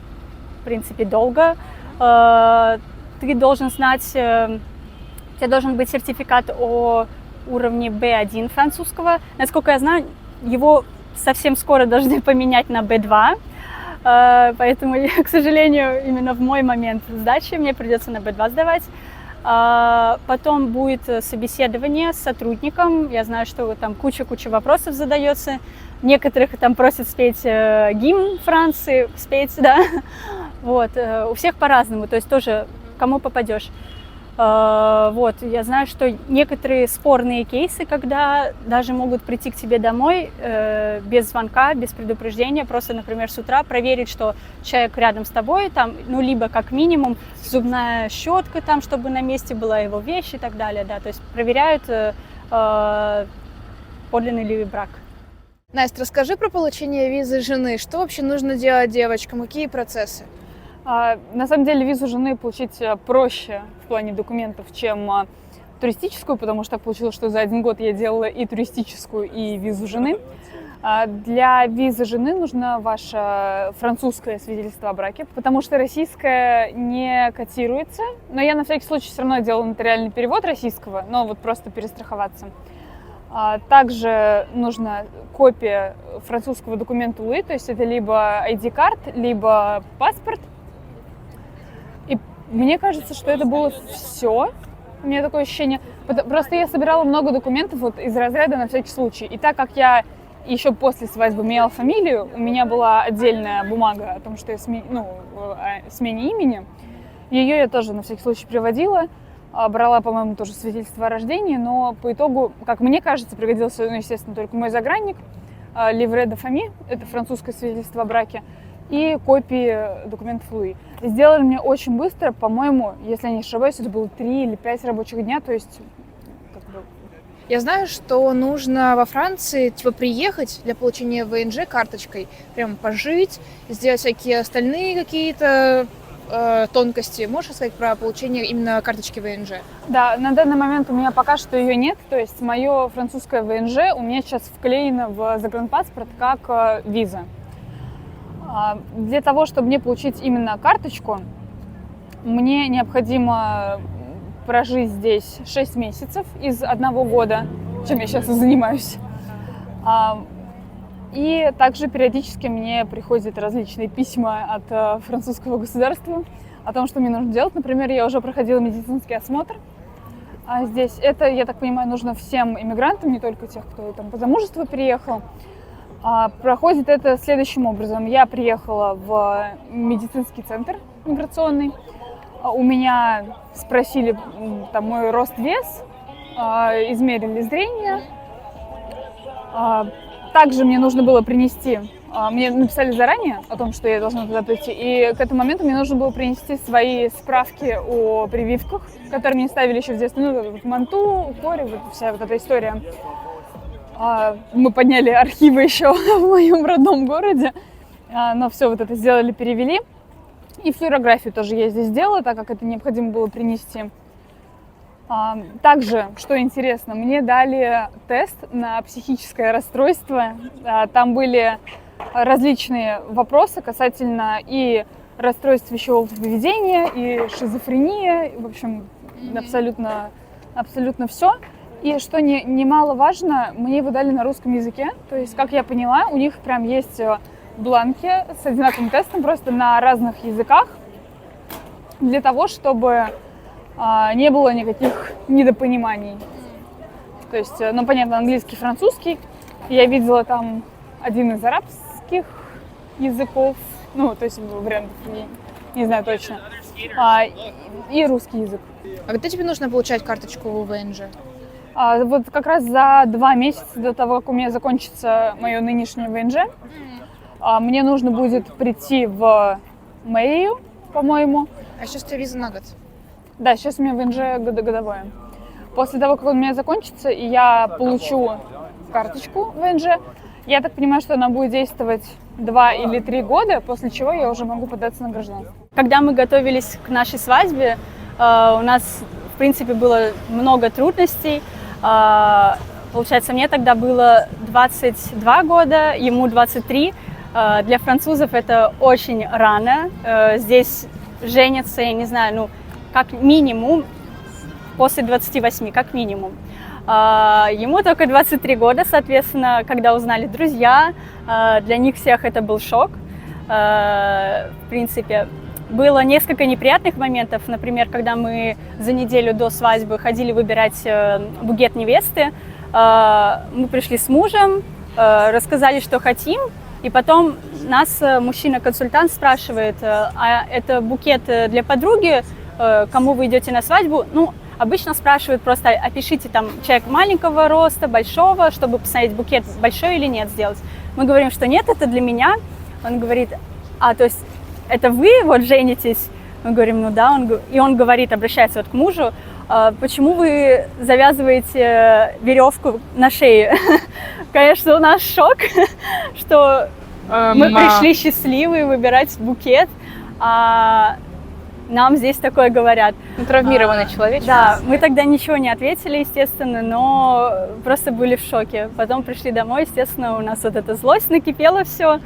в принципе, долго. Ты должен знать, у тебя должен быть сертификат о уровне B1 французского. Насколько я знаю, его совсем скоро должны поменять на B2. Поэтому, к сожалению, именно в мой момент сдачи мне придется на B2 сдавать. Потом будет собеседование с сотрудником. Я знаю, что там куча вопросов задается. Некоторых там просят спеть гимн Франции, спеть, да. Вот. У всех по-разному, то есть тоже кому попадешь. Вот. Я знаю, что некоторые спорные кейсы, когда даже могут прийти к тебе домой без звонка, без предупреждения, просто, например, с утра проверить, что человек рядом с тобой, там, ну, либо как минимум зубная щетка, там, чтобы на месте была его вещь и так далее, да, то есть проверяют, подлинный ли брак. Настя, расскажи про получение визы жены. Что вообще нужно делать девочкам? Какие процессы? На самом деле визу жены получить проще в плане документов, чем туристическую, потому что так получилось, что за 1 год я делала и туристическую, и визу жены. Для визы жены нужно ваше французское свидетельство о браке, потому что российское не котируется. Но я на всякий случай все равно делала нотариальный перевод российского, но вот просто перестраховаться. Также нужна копия французского документа ЛУИ, то есть это либо ID-карт, либо паспорт. И мне кажется, что это было все. У меня такое ощущение. Просто я собирала много документов вот из разряда на всякий случай. И так как я еще после свадьбы меняла фамилию, у меня была отдельная бумага о том, что я о смене имени. Ее я тоже на всякий случай приводила. Брала, по-моему, тоже свидетельство о рождении, но по итогу, как мне кажется, пригодился, естественно, только мой загранник, livret de famille, это французское свидетельство о браке, и копии документов ЛУИ. Сделали мне очень быстро, по-моему, если я не ошибаюсь, это было 3 или 5 рабочих дня, то есть... Я знаю, что нужно во Франции приехать для получения ВНЖ карточкой, прям пожить, сделать всякие остальные какие-то тонкости. Можешь сказать про получение именно карточки ВНЖ? Да, на данный момент у меня пока что ее нет, то есть мое французское ВНЖ у меня сейчас вклеено в загранпаспорт как виза. Для того, чтобы мне получить именно карточку, мне необходимо прожить здесь 6 месяцев из 1 года, чем я сейчас и занимаюсь. И также периодически мне приходят различные письма от французского государства о том, что мне нужно делать. Например, я уже проходила медицинский осмотр. Здесь это, я так понимаю, нужно всем иммигрантам, не только тех, кто там по замужеству приехал. Проходит это следующим образом. Я приехала в медицинский центр миграционный. У меня спросили там мой рост, вес, измерили зрение. Также мне нужно было принести Мне написали заранее о том, что я должна туда прийти, и к этому моменту мне нужно было принести свои справки о прививках, которые мне ставили еще в детстве, ну, вот манту, кори, вот вся вот эта история. Мы подняли архивы еще в моем родном городе, но все вот это сделали, перевели. И флюорографию тоже я здесь сделала, так как это необходимо было принести. Также, что интересно, мне дали тест на психическое расстройство. Там были различные вопросы касательно и расстройств пищевого поведения, и шизофрения, в общем, абсолютно все. И что немаловажно, мне его дали на русском языке. То есть, как я поняла, у них прям есть бланки с одинаковым тестом, просто на разных языках, для того, чтобы не было никаких недопониманий. То есть, ну, понятно, английский, французский. Я видела там один из арабских языков, ну, то есть вариантов, не знаю точно, и русский язык. А когда тебе нужно получать карточку в ВНЖ? Вот как раз за 2 месяца до того, как у меня закончится мое нынешнее ВНЖ, мне нужно будет прийти в мэрию, по-моему. А сейчас у тебя виза на год? Да, сейчас у меня ВНЖ годовое. После того, как он у меня закончится, и я получу карточку ВНЖ, я так понимаю, что она будет действовать 2 или 3 года, после чего я уже могу податься на гражданство. Когда мы готовились к нашей свадьбе, у нас, в принципе, было много трудностей. Получается, мне тогда было 22 года, ему 23. Для французов это очень рано. Здесь женятся, я не знаю, ну, как минимум после 28, как минимум. Ему только 23 года, соответственно, когда узнали друзья, для них всех это был шок. В принципе, было несколько неприятных моментов. Например, когда мы за неделю до свадьбы ходили выбирать букет невесты, мы пришли с мужем, рассказали, что хотим, и потом нас мужчина-консультант спрашивает: а это букет для подруги, кому вы идете на свадьбу? Ну, обычно спрашивают просто: опишите там человек маленького роста, большого, чтобы посмотреть, букет большой или нет сделать. Мы говорим, что нет, это для меня. Он говорит: то есть это вы вот женитесь? Мы говорим: ну да. Он говорит, обращается вот к мужу: почему вы завязываете веревку на шее? Конечно, у нас шок, что мы пришли счастливые выбирать букет, а нам здесь такое говорят. Травмированный человек. Да, мы тогда ничего не ответили, естественно, но просто были в шоке. Потом пришли домой, естественно, у нас вот эта злость накипела, все,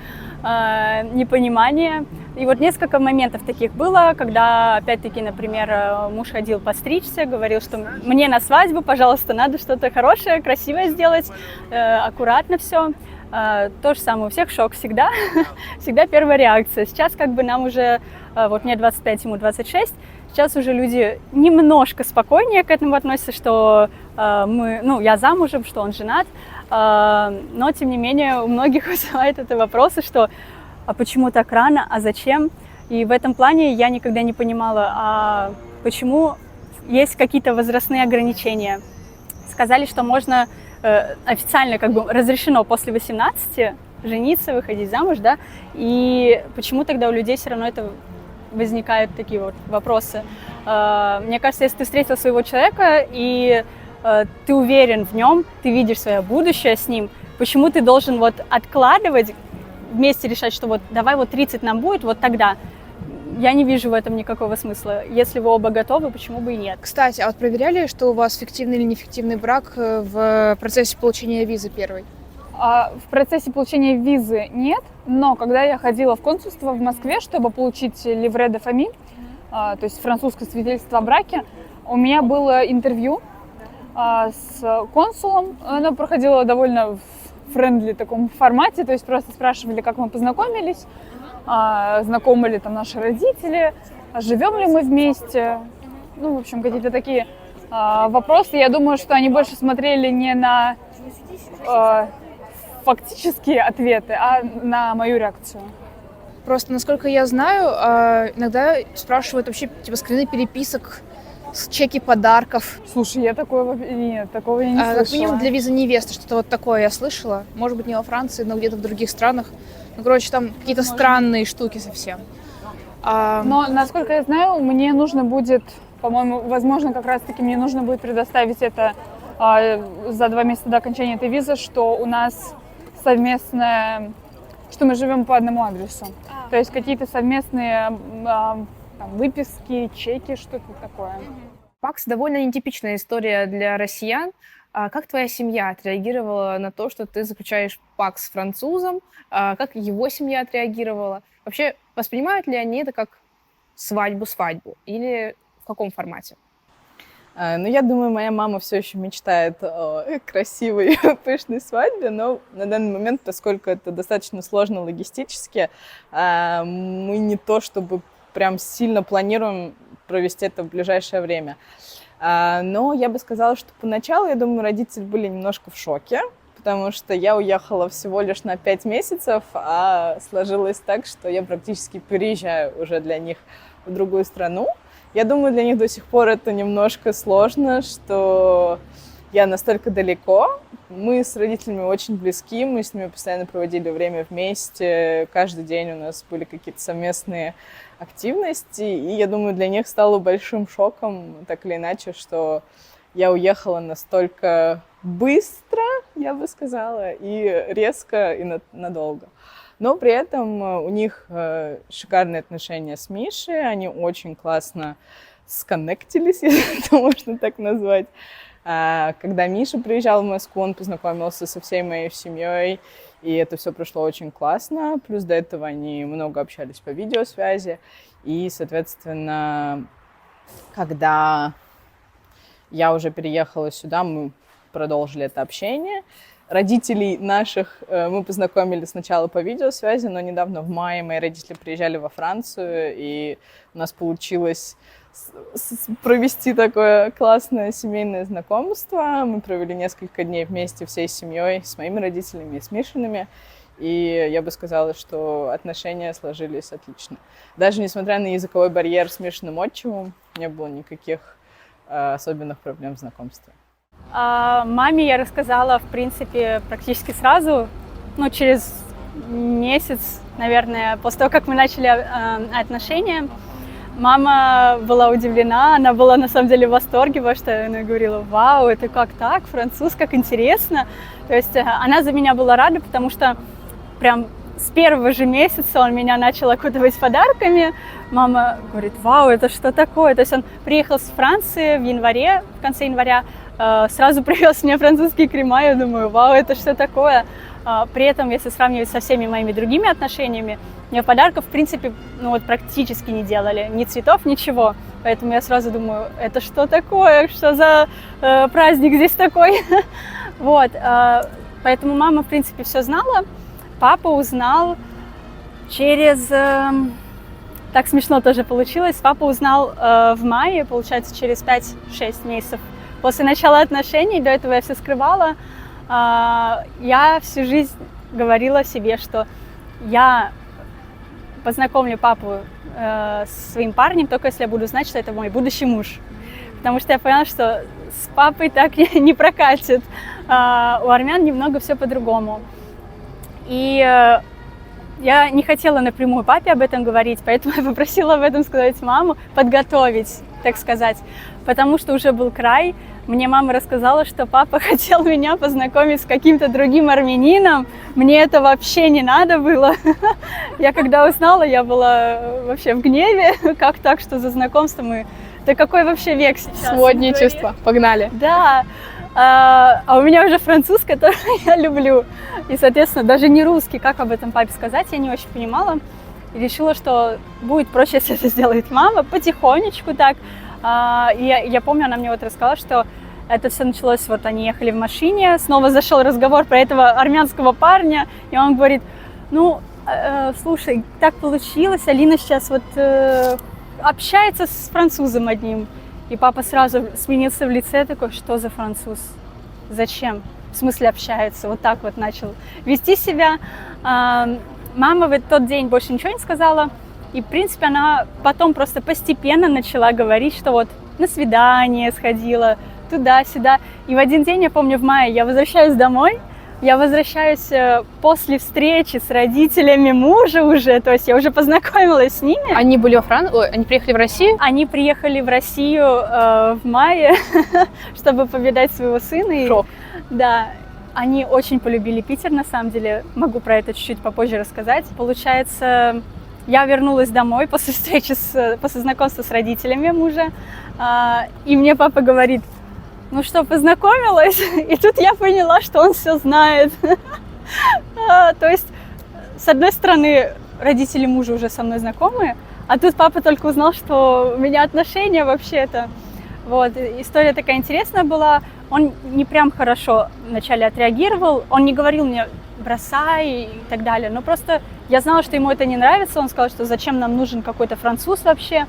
непонимание. И вот несколько моментов таких было, когда, опять-таки, например, муж ходил постричься, говорил, что мне на свадьбу, пожалуйста, надо что-то хорошее, красивое сделать, аккуратно все. То же самое, у всех шок всегда, всегда первая реакция. Сейчас как бы нам уже, вот мне 25, ему 26, сейчас уже люди немножко спокойнее к этому относятся, что я замужем, что он женат, но тем не менее у многих вызывает это вопросы, что а почему так рано, а зачем? И в этом плане я никогда не понимала, почему есть какие-то возрастные ограничения. Сказали, что можно официально как бы разрешено после 18 жениться, выходить замуж, да, и почему тогда у людей все равно это возникают такие вот вопросы. Мне кажется, если ты встретил своего человека и ты уверен в нем, ты видишь свое будущее с ним, почему ты должен вот откладывать, вместе решать, что вот давай вот 30 нам будет, вот тогда. Я не вижу в этом никакого смысла. Если вы оба готовы, почему бы и нет? Кстати, а вот проверяли, что у вас фиктивный или нефиктивный брак в процессе получения визы первой? В процессе получения визы нет, но когда я ходила в консульство в Москве, чтобы получить livret de famille, то есть французское свидетельство о браке, у меня было интервью с консулом. Оно проходило довольно в френдли таком формате, то есть просто спрашивали, как мы познакомились, знакомы ли там наши родители, живем ли мы вместе, ну, в общем, какие-то такие вопросы. Я думаю, что они больше смотрели не на фактические ответы, а на мою реакцию. Просто, насколько я знаю, иногда спрашивают вообще типа скрины переписок, чеки подарков. Слушай, я такого не слышала. Как минимум для визы невесты что-то вот такое я слышала. Может быть, не во Франции, но где-то в других странах. Ну, короче, там какие-то странные штуки совсем. Но, насколько я знаю, мне нужно будет, по-моему, возможно, как раз-таки мне нужно будет предоставить это за 2 месяца до окончания этой визы, что у нас совместное, что мы живем по одному адресу. То есть какие-то совместные там, выписки, чеки, что-то такое. ПАКС довольно нетипичная история для россиян. А как твоя семья отреагировала на то, что ты заключаешь ПАКС с французом? Как его семья отреагировала? Вообще, воспринимают ли они это как свадьбу-свадьбу? Или в каком формате? Ну, я думаю, моя мама все еще мечтает о красивой, пышной свадьбе, но на данный момент, поскольку это достаточно сложно логистически, мы не то чтобы прям сильно планируем провести это в ближайшее время. Но я бы сказала, что поначалу, я думаю, родители были немножко в шоке, потому что я уехала всего лишь на 5 месяцев, а сложилось так, что я практически переезжаю уже для них в другую страну. Я думаю, для них до сих пор это немножко сложно, что я настолько далеко. Мы с родителями очень близки, мы с ними постоянно проводили время вместе, каждый день у нас были какие-то совместные активности, и я думаю, для них стало большим шоком, так или иначе, что я уехала настолько быстро, я бы сказала, и резко, и надолго. Но при этом у них шикарные отношения с Мишей, они очень классно сконнектились, если это можно так назвать. Когда Миша приезжал в Москву, он познакомился со всей моей семьей, и это все прошло очень классно. Плюс до этого они много общались по видеосвязи, и, соответственно, когда я уже переехала сюда, мы продолжили это общение. Родителей наших мы познакомили сначала по видеосвязи, но недавно в мае мои родители приезжали во Францию, и у нас получилось провести такое классное семейное знакомство. Мы провели несколько дней вместе всей семьей, с моими родителями и с Мишиными, и я бы сказала, что отношения сложились отлично. Даже несмотря на языковой барьер с Мишиным отчимом, не было никаких особенных проблем в знакомстве. Маме я рассказала, в принципе, практически сразу, через месяц, наверное, после того, как мы начали отношения. Мама была удивлена, она была на самом деле в восторге, потому что она говорила: вау, это как так, француз, как интересно. То есть она за меня была рада, потому что прям с первого же месяца он меня начал окутывать подарками. Мама говорит: вау, это что такое? То есть он приехал с Франции в январе, в конце января, сразу привез мне французские крема. Я думаю: вау, это что такое? При этом, если сравнивать со всеми моими другими отношениями, мне подарков, в принципе, практически не делали. Ни цветов, ничего. Поэтому я сразу думаю: это что такое? Что за праздник здесь такой? Вот. Поэтому мама, в принципе, все знала. Папа узнал через... Так смешно тоже получилось. Папа узнал в мае, получается, через 5-6 месяцев после начала отношений. До этого я все скрывала. Я всю жизнь говорила себе, что я познакомлю папу с своим парнем, только если я буду знать, что это мой будущий муж. Потому что я поняла, что с папой так не прокатит. У армян немного все по-другому. И я не хотела напрямую папе об этом говорить, поэтому я попросила об этом сказать маму, подготовить, так сказать. Потому что уже был край. Мне мама рассказала, что папа хотел меня познакомить с каким-то другим армянином. Мне это вообще не надо было. Я когда узнала, я была вообще в гневе. Как так, что за знакомство мы... Да какой вообще век сейчас? Сводничество. Погнали. Да. А у меня уже француз, который я люблю. И, соответственно, даже не русский. Как об этом папе сказать, я не очень понимала. И решила, что будет проще, если это сделает мама, потихонечку так. И я помню, она мне рассказала, что это все началось, они ехали в машине, снова зашел разговор про этого армянского парня, и он говорит: слушай, так получилось, Алина сейчас общается с французом одним. И папа сразу сменился в лице, такой: что за француз? Зачем? В смысле общается? Вот так начал вести себя. Мама в тот день больше ничего не сказала. И, в принципе, она потом просто постепенно начала говорить, что на свидание сходила, туда-сюда. И в один день, я помню, в мае я возвращаюсь домой, Я возвращаюсь после встречи с родителями мужа уже, то есть я уже познакомилась с ними. Они были во Франции? Ой, они приехали в Россию? Они приехали в Россию в мае, чтобы повидать своего сына. И, Шок. да, они очень полюбили Питер, на самом деле. Могу про это чуть-чуть попозже рассказать. Получается, я вернулась домой после встречи, после знакомства с родителями мужа, и мне папа говорит: ну что, познакомилась? И тут я поняла, что он все знает. То есть, с одной стороны, родители мужа уже со мной знакомы, а тут папа только узнал, что у меня отношения вообще-то. Вот, история такая интересная была. Он не прям хорошо вначале отреагировал, он не говорил мне бросай и так далее, но просто я знала, что ему это не нравится. Он сказал, что зачем нам нужен какой-то француз вообще.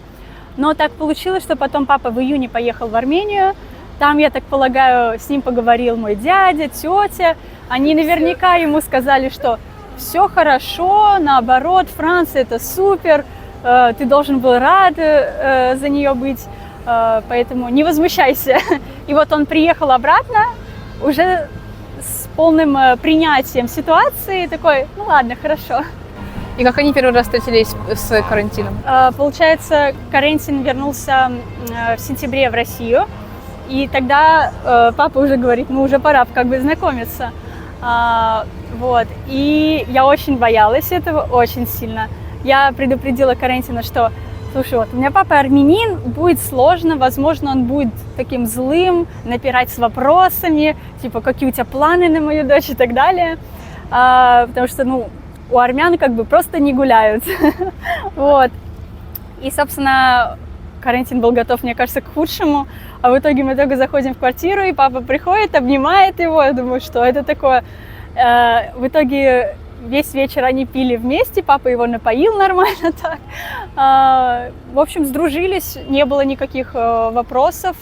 Но так получилось, что потом папа в июне поехал в Армению. Там, я так полагаю, с ним поговорил мой дядя, тетя. Они наверняка ему сказали, что все хорошо, наоборот, Франция это супер, ты должен был рад за нее быть, поэтому не возмущайся. И вот он приехал обратно уже с полным принятием ситуации, такой, ну ладно, хорошо. И как они первый раз встретились с карантином? Получается, карантин вернулся в сентябре в Россию. И тогда папа уже говорит, ну уже пора как бы знакомиться. Вот. И я очень боялась этого, очень сильно. Я предупредила Карентина, что, слушай, вот у меня папа армянин, будет сложно, возможно, он будет таким злым, напирать с вопросами, типа, какие у тебя планы на мою дочь и так далее. Потому что, ну, у армян как бы просто не гуляют. Вот. И, собственно, Карентин был готов, мне кажется, к худшему, а в итоге мы только заходим в квартиру, и папа приходит, обнимает его, я думаю, что это такое. В итоге весь вечер они пили вместе, папа его напоил нормально так. В общем, сдружились, не было никаких вопросов.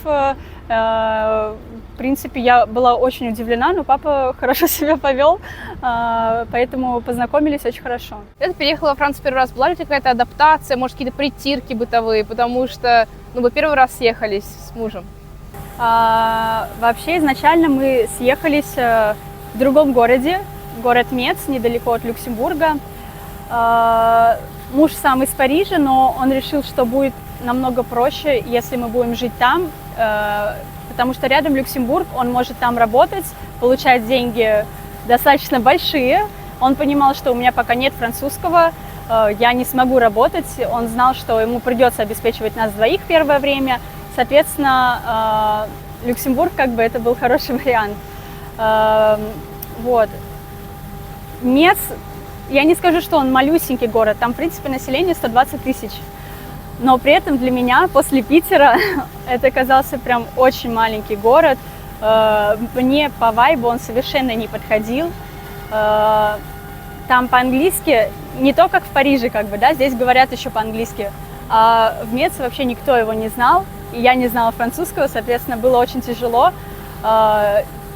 В принципе, я была очень удивлена, но папа хорошо себя повел, поэтому познакомились очень хорошо. Когда ты переехала во Францию первый раз, была ли какая-то адаптация, может, какие-то притирки бытовые, потому что, ну, вы первый раз съехались с мужем? Вообще, изначально мы съехались в другом городе, город Мец, недалеко от Люксембурга. Муж сам из Парижа, но он решил, что будет намного проще, если мы будем жить там, потому что рядом Люксембург, он может там работать, получать деньги достаточно большие. Он понимал, что у меня пока нет французского, я не смогу работать. Он знал, что ему придется обеспечивать нас двоих первое время. Соответственно, Люксембург, как бы, это был хороший вариант. Вот. Мец, я не скажу, что он малюсенький город, там, в принципе, население 120 тысяч. Но при этом для меня, после Питера, это оказался прям очень маленький город. Мне по вайбу он совершенно не подходил. Там по-английски, не то как в Париже, как бы, да, здесь говорят еще по-английски. А в Меце вообще никто его не знал, и я не знала французского, соответственно, было очень тяжело.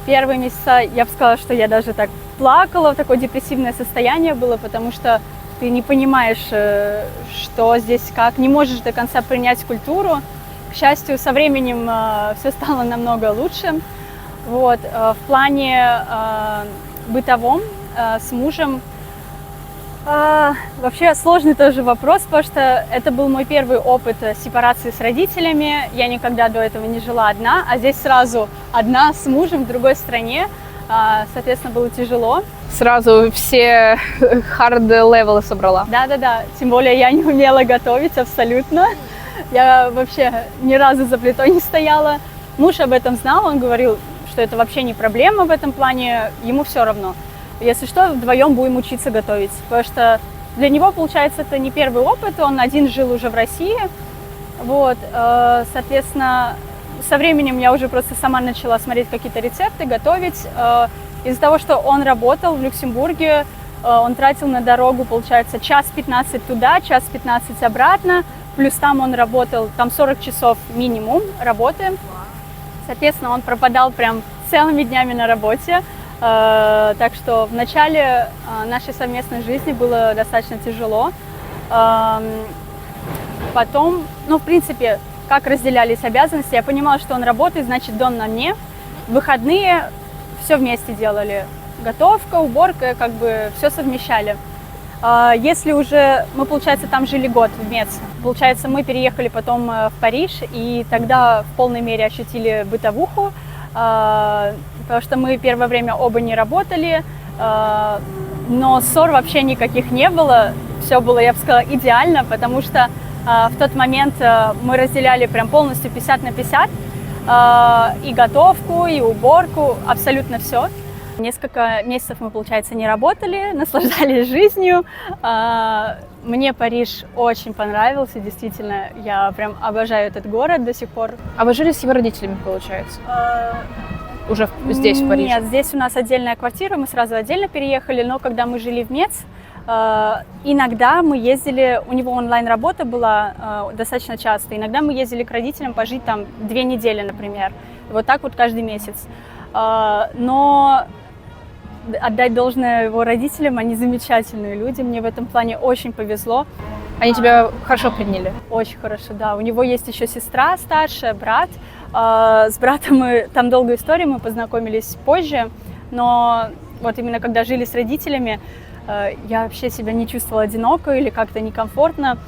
Первые месяца я бы сказала, что я даже так плакала, такое депрессивное состояние было, потому что ты не понимаешь, что здесь как, не можешь до конца принять культуру. К счастью, со временем все стало намного лучше. Вот. В плане бытовом с мужем вообще сложный тоже вопрос, потому что это был мой первый опыт сепарации с родителями. Я никогда до этого не жила одна, а здесь сразу одна с мужем в другой стране. Соответственно, было тяжело. Сразу все хард-левелы собрала. Да-да-да, тем более я не умела готовить абсолютно. Я вообще ни разу за плитой не стояла. Муж об этом знал, он говорил, что это вообще не проблема в этом плане, ему все равно. Если что, вдвоем будем учиться готовить, потому что для него, получается, это не первый опыт, он один жил уже в России. Вот, соответственно, со временем я уже просто сама начала смотреть какие-то рецепты, готовить. Из-за того, что он работал в Люксембурге, он тратил на дорогу, получается, час 15 туда, час 15 обратно, плюс там он работал, там 40 часов минимум работы. Соответственно, он пропадал прям целыми днями на работе. Так что в начале нашей совместной жизни было достаточно тяжело. Потом, ну, в принципе, как разделялись обязанности, я понимала, что он работает, значит, дом на мне. В выходные все вместе делали. готовка, уборка, как бы все совмещали. Если уже мы, получается, там жили год в Мец, получается, мы переехали потом в Париж, и тогда в полной мере ощутили бытовуху, потому что мы первое время оба не работали, но ссор вообще никаких не было, все было, я бы сказала, идеально, потому что в тот момент мы разделяли прям полностью 50 на 50, и готовку, и уборку, абсолютно все. Несколько месяцев мы, получается, не работали, наслаждались жизнью. Мне Париж очень понравился, действительно, я прям обожаю этот город до сих пор. А вы жили с его родителями, получается? Уже здесь, в Париже? Нет, здесь у нас отдельная квартира, мы сразу отдельно переехали, но когда мы жили в Мец, иногда мы ездили, у него онлайн-работа была достаточно часто, иногда мы ездили к родителям пожить там 2 недели, например, вот так вот каждый месяц. Но отдать должное его родителям, они замечательные люди, мне в этом плане очень повезло. Они тебя хорошо приняли? Очень хорошо, да. У него есть еще сестра старшая, брат. С братом мы, там долгая история, мы познакомились позже, но вот именно когда жили с родителями, я вообще себя не чувствовала одиноко или как-то некомфортно.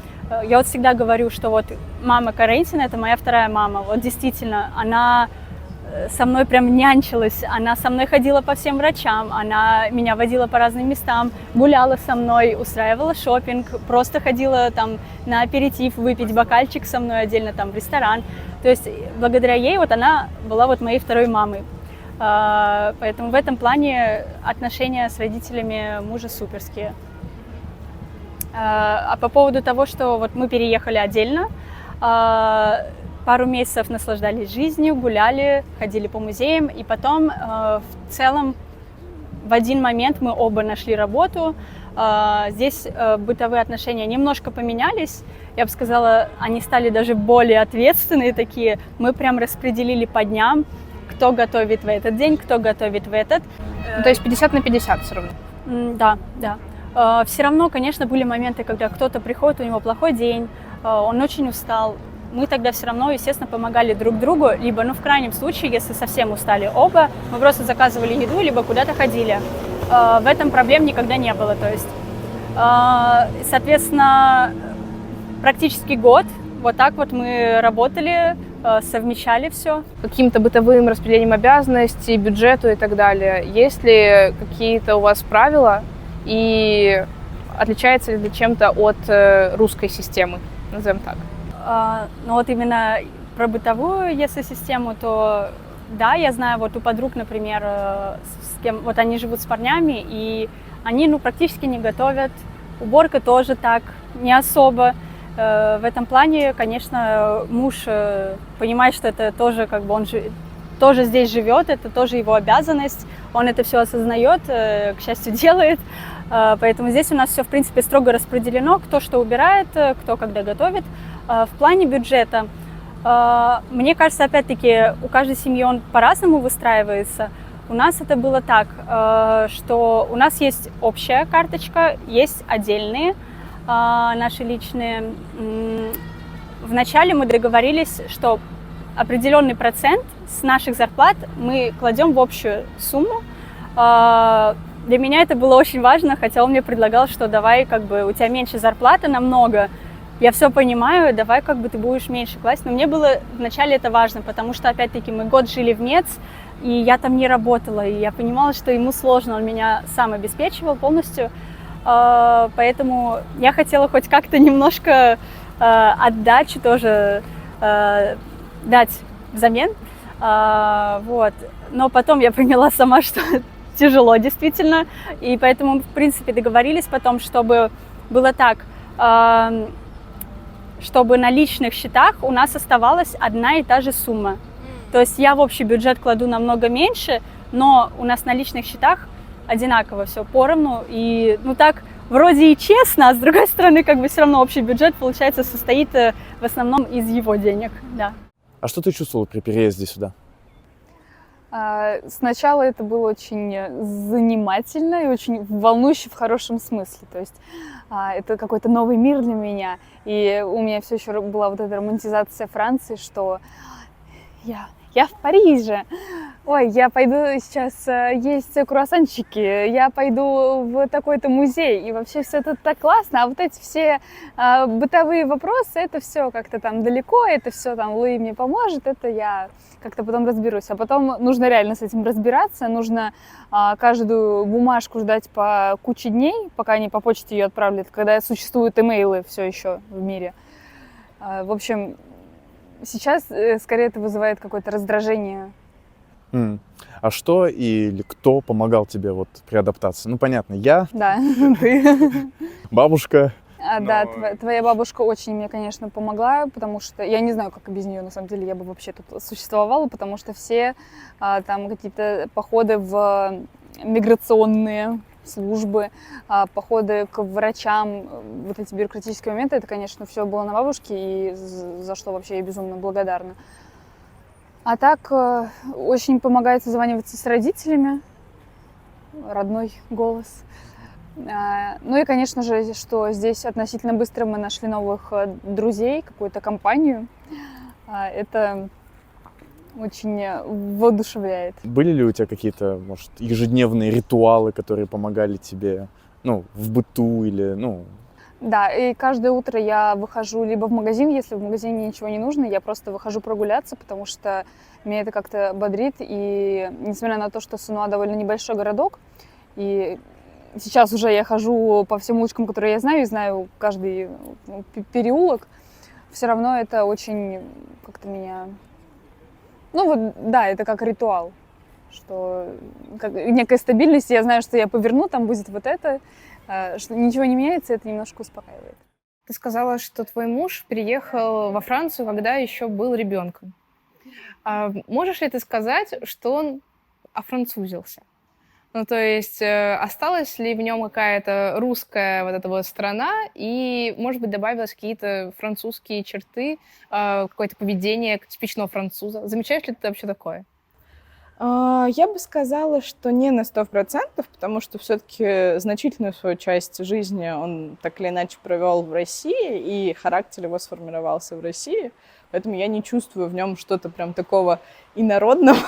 Я вот всегда говорю, что вот мама Карентина — это моя вторая мама. Вот действительно, она со мной прям нянчилась, она со мной ходила по всем врачам, она меня водила по разным местам, гуляла со мной, устраивала шопинг, просто ходила там на аперитив выпить бокальчик со мной отдельно там в ресторан. То есть благодаря ей вот она была вот моей второй мамой. Поэтому в этом плане отношения с родителями мужа суперские. А по поводу того, что вот мы переехали отдельно, пару месяцев наслаждались жизнью, гуляли, ходили по музеям, и потом в целом в один момент мы оба нашли работу. Здесь бытовые отношения немножко поменялись, я бы сказала, они стали даже более ответственные такие. Мы прям распределили по дням, кто готовит в этот день, кто готовит в этот. То есть 50 на 50 все равно? Да, да. Все равно, конечно, были моменты, когда кто-то приходит, у него плохой день, он очень устал. Мы тогда все равно, естественно, помогали друг другу, либо, ну, в крайнем случае, если совсем устали оба, мы просто заказывали еду, либо куда-то ходили. В этом проблем никогда не было, то есть, соответственно, практически год вот так вот мы работали, совмещали все. Каким-то бытовым распределением обязанностей, бюджету и так далее. Есть ли какие-то у вас правила и отличается ли чем-то от русской системы, назовем так? Ну вот именно про бытовую, если систему, то да, я знаю вот у подруг, например, с кем вот они живут с парнями, и они, ну, практически не готовят, уборка тоже так, не особо. В этом плане, конечно, муж понимает, что это тоже, как бы он тоже здесь живет, это тоже его обязанность, он это все осознает, к счастью, делает. Поэтому здесь у нас все, в принципе, строго распределено, кто что убирает, кто когда готовит. В плане бюджета, мне кажется, опять-таки, у каждой семьи он по-разному выстраивается. У нас это было так, что у нас есть общая карточка, есть отдельные наши личные. Вначале мы договорились, что определенный процент с наших зарплат мы кладем в общую сумму. Для меня это было очень важно, хотя он мне предлагал, что давай, как бы, у тебя меньше зарплаты намного, я все понимаю, давай, как бы, ты будешь меньше класть. Но мне было вначале это важно, потому что, опять-таки, мы год жили в Мец, и я там не работала, и я понимала, что ему сложно, он меня сам обеспечивал полностью, поэтому я хотела хоть как-то немножко отдачу тоже дать взамен, вот. Но потом я поняла сама, что тяжело действительно, и поэтому мы, в принципе, договорились потом, чтобы было так, чтобы на личных счетах у нас оставалась одна и та же сумма. То есть я в общий бюджет кладу намного меньше, но у нас на личных счетах одинаково все поровну, и, ну, так вроде и честно, а с другой стороны, как бы, все равно общий бюджет, получается, состоит в основном из его денег, да. А что ты чувствовала при переезде сюда? Сначала это было очень занимательно и очень волнующе в хорошем смысле. То есть это какой-то новый мир для меня. И у меня все еще была вот эта романтизация Франции, что я в Париже. Ой, я пойду сейчас есть круассанчики, я пойду в такой-то музей, и вообще все это так классно, а вот эти все бытовые вопросы, это все как-то там далеко, это все там Луи мне поможет, это я как-то потом разберусь. А потом нужно реально с этим разбираться, нужно каждую бумажку ждать по куче дней, пока они по почте ее отправят, когда существуют имейлы все еще в мире. В общем, сейчас скорее это вызывает какое-то раздражение. А что или кто помогал тебе вот при адаптации? Ну, понятно, я, Да, ты. бабушка. Да, твоя бабушка очень мне, конечно, помогла, потому что я не знаю, как без нее на самом деле я бы вообще тут существовала, потому что все там какие-то походы в миграционные службы, походы к врачам, вот эти бюрократические моменты, это, конечно, все было на бабушке, и за что вообще я безумно благодарна. А так очень помогает созваниваться с родителями, родной голос. Ну и, конечно же, что здесь относительно быстро мы нашли новых друзей, какую-то компанию. Это очень воодушевляет. Были ли у тебя какие-то, может, ежедневные ритуалы, которые помогали тебе, ну, в быту или, ну... Да, и каждое утро я выхожу либо в магазин, если в магазине мне ничего не нужно, я просто выхожу прогуляться, потому что меня это как-то бодрит. И несмотря на то, что Сунуа довольно небольшой городок, и сейчас уже я хожу по всем улочкам, которые я знаю, и знаю каждый переулок, все равно это очень как-то меня... Ну вот, да, это как ритуал, что как некая стабильность, я знаю, что я поверну, там будет вот это, что ничего не меняется, это немножко успокаивает. Ты сказала, что твой муж переехал во Францию, когда еще был ребенком. Можешь ли ты сказать, что он офранцузился? Ну, то есть осталась ли в нем какая-то русская вот эта вот страна, и, может быть, добавилось какие-то французские черты, какое-то поведение типичного француза? Замечаешь ли ты вообще такое? Я бы сказала, что не на 100%, потому что все-таки значительную свою часть жизни он так или иначе провел в России, и характер его сформировался в России, поэтому я не чувствую в нем что-то прям такого инородного.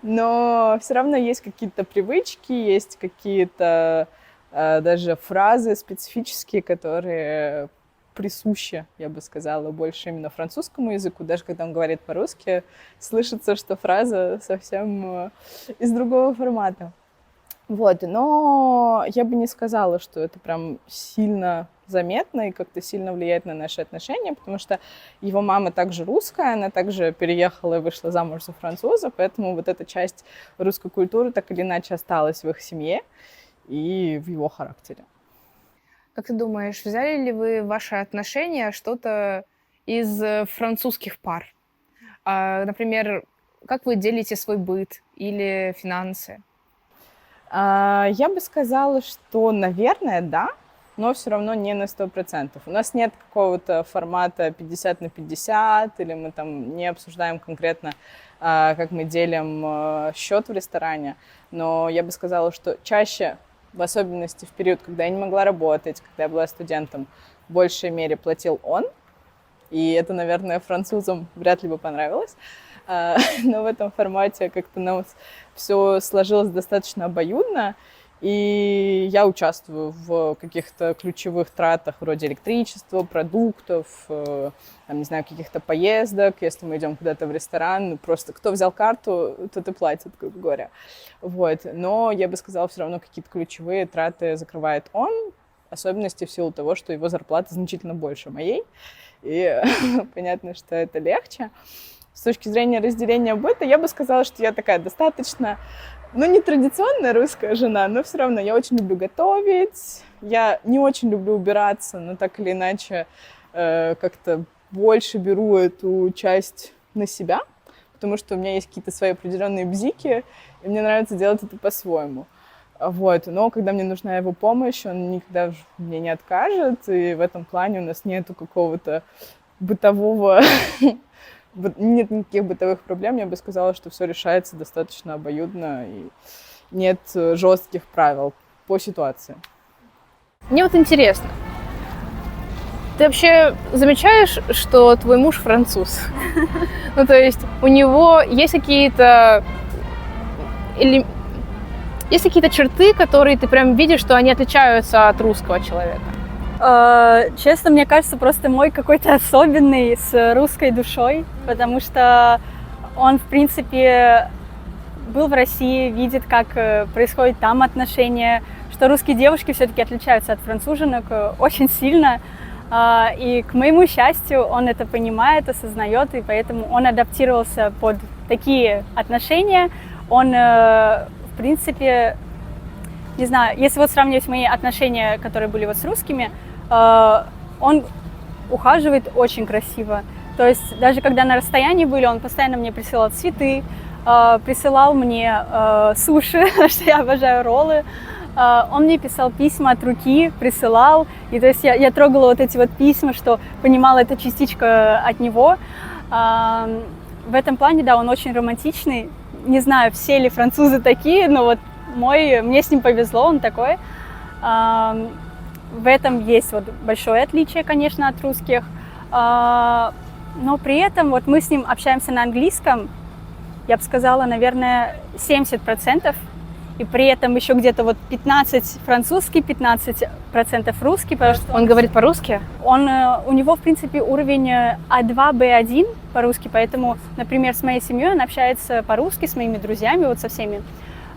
Но все равно есть какие-то привычки, есть какие-то даже фразы специфические, которые присущи, я бы сказала, больше именно французскому языку. Даже когда он говорит по-русски, слышится, что фраза совсем из другого формата. Вот, но я бы не сказала, что это прям сильно заметно и как-то сильно влияет на наши отношения, потому что его мама также русская, она также переехала и вышла замуж за француза, поэтому вот эта часть русской культуры так или иначе осталась в их семье и в его характере. Как ты думаешь, взяли ли вы в ваши отношения что-то из французских пар? Например, как вы делите свой быт или финансы? Я бы сказала, что, наверное, да, но все равно не на 100%. У нас нет какого-то формата 50/50, или мы там не обсуждаем конкретно, как мы делим счет в ресторане. Но я бы сказала, что чаще, в особенности в период, когда я не могла работать, когда я была студентом, в большей мере платил он. И это, наверное, французам вряд ли бы понравилось. Но в этом формате как-то нам все сложилось достаточно обоюдно. И я участвую в каких-то ключевых тратах вроде электричества, продуктов, там, не знаю, каких-то поездок. Если мы идем куда-то в ресторан, просто кто взял карту, тот и платит, грубо говоря. Вот. Но я бы сказала, все равно какие-то ключевые траты закрывает он, в особенности в силу того, что его зарплата значительно больше моей. И понятно, что это легче. С точки зрения разделения быта, я бы сказала, что я такая достаточно, ну, не традиционная русская жена, но все равно я очень люблю готовить, я не очень люблю убираться, но так или иначе как-то больше беру эту часть на себя, потому что у меня есть какие-то свои определенные бзики, и мне нравится делать это по-своему. Вот. Но когда мне нужна его помощь, он никогда мне не откажет, и в этом плане у нас нету какого-то бытового... Нет никаких бытовых проблем, я бы сказала, что все решается достаточно обоюдно, и нет жестких правил по ситуации. Мне вот интересно, Ты вообще замечаешь, что твой муж француз? Ну, то есть у него есть какие-то есть какие-то черты, которые ты прям видишь, что они отличаются от русского человека? Честно, мне кажется, просто мой какой-то особенный с русской душой, потому что он, в принципе, был в России, видит, как происходят там отношения, что русские девушки все-таки отличаются от француженок очень сильно. И, к моему счастью, он это понимает, осознает, и поэтому он адаптировался под такие отношения. Он, в принципе, не знаю, если вот сравнивать мои отношения, которые были вот с русскими, он ухаживает очень красиво. То есть даже когда на расстоянии были, он постоянно мне присылал цветы, присылал мне суши, что я обожаю роллы. Он мне писал письма от руки, присылал. И то есть я трогала вот эти вот письма, что понимала, это частичка от него. В этом плане, да, он очень романтичный. Не знаю, все ли французы такие, но вот мне с ним повезло, он такой. В этом есть вот большое отличие, конечно, от русских. Но при этом вот мы с ним общаемся на английском, я бы сказала, наверное, 70%. И при этом еще где-то вот 15 французский, 15% русский. Потому что Он говорит по-русски? у него, в принципе, уровень А2, Б1 по-русски, поэтому, например, с моей семьей он общается по-русски, с моими друзьями, вот со всеми.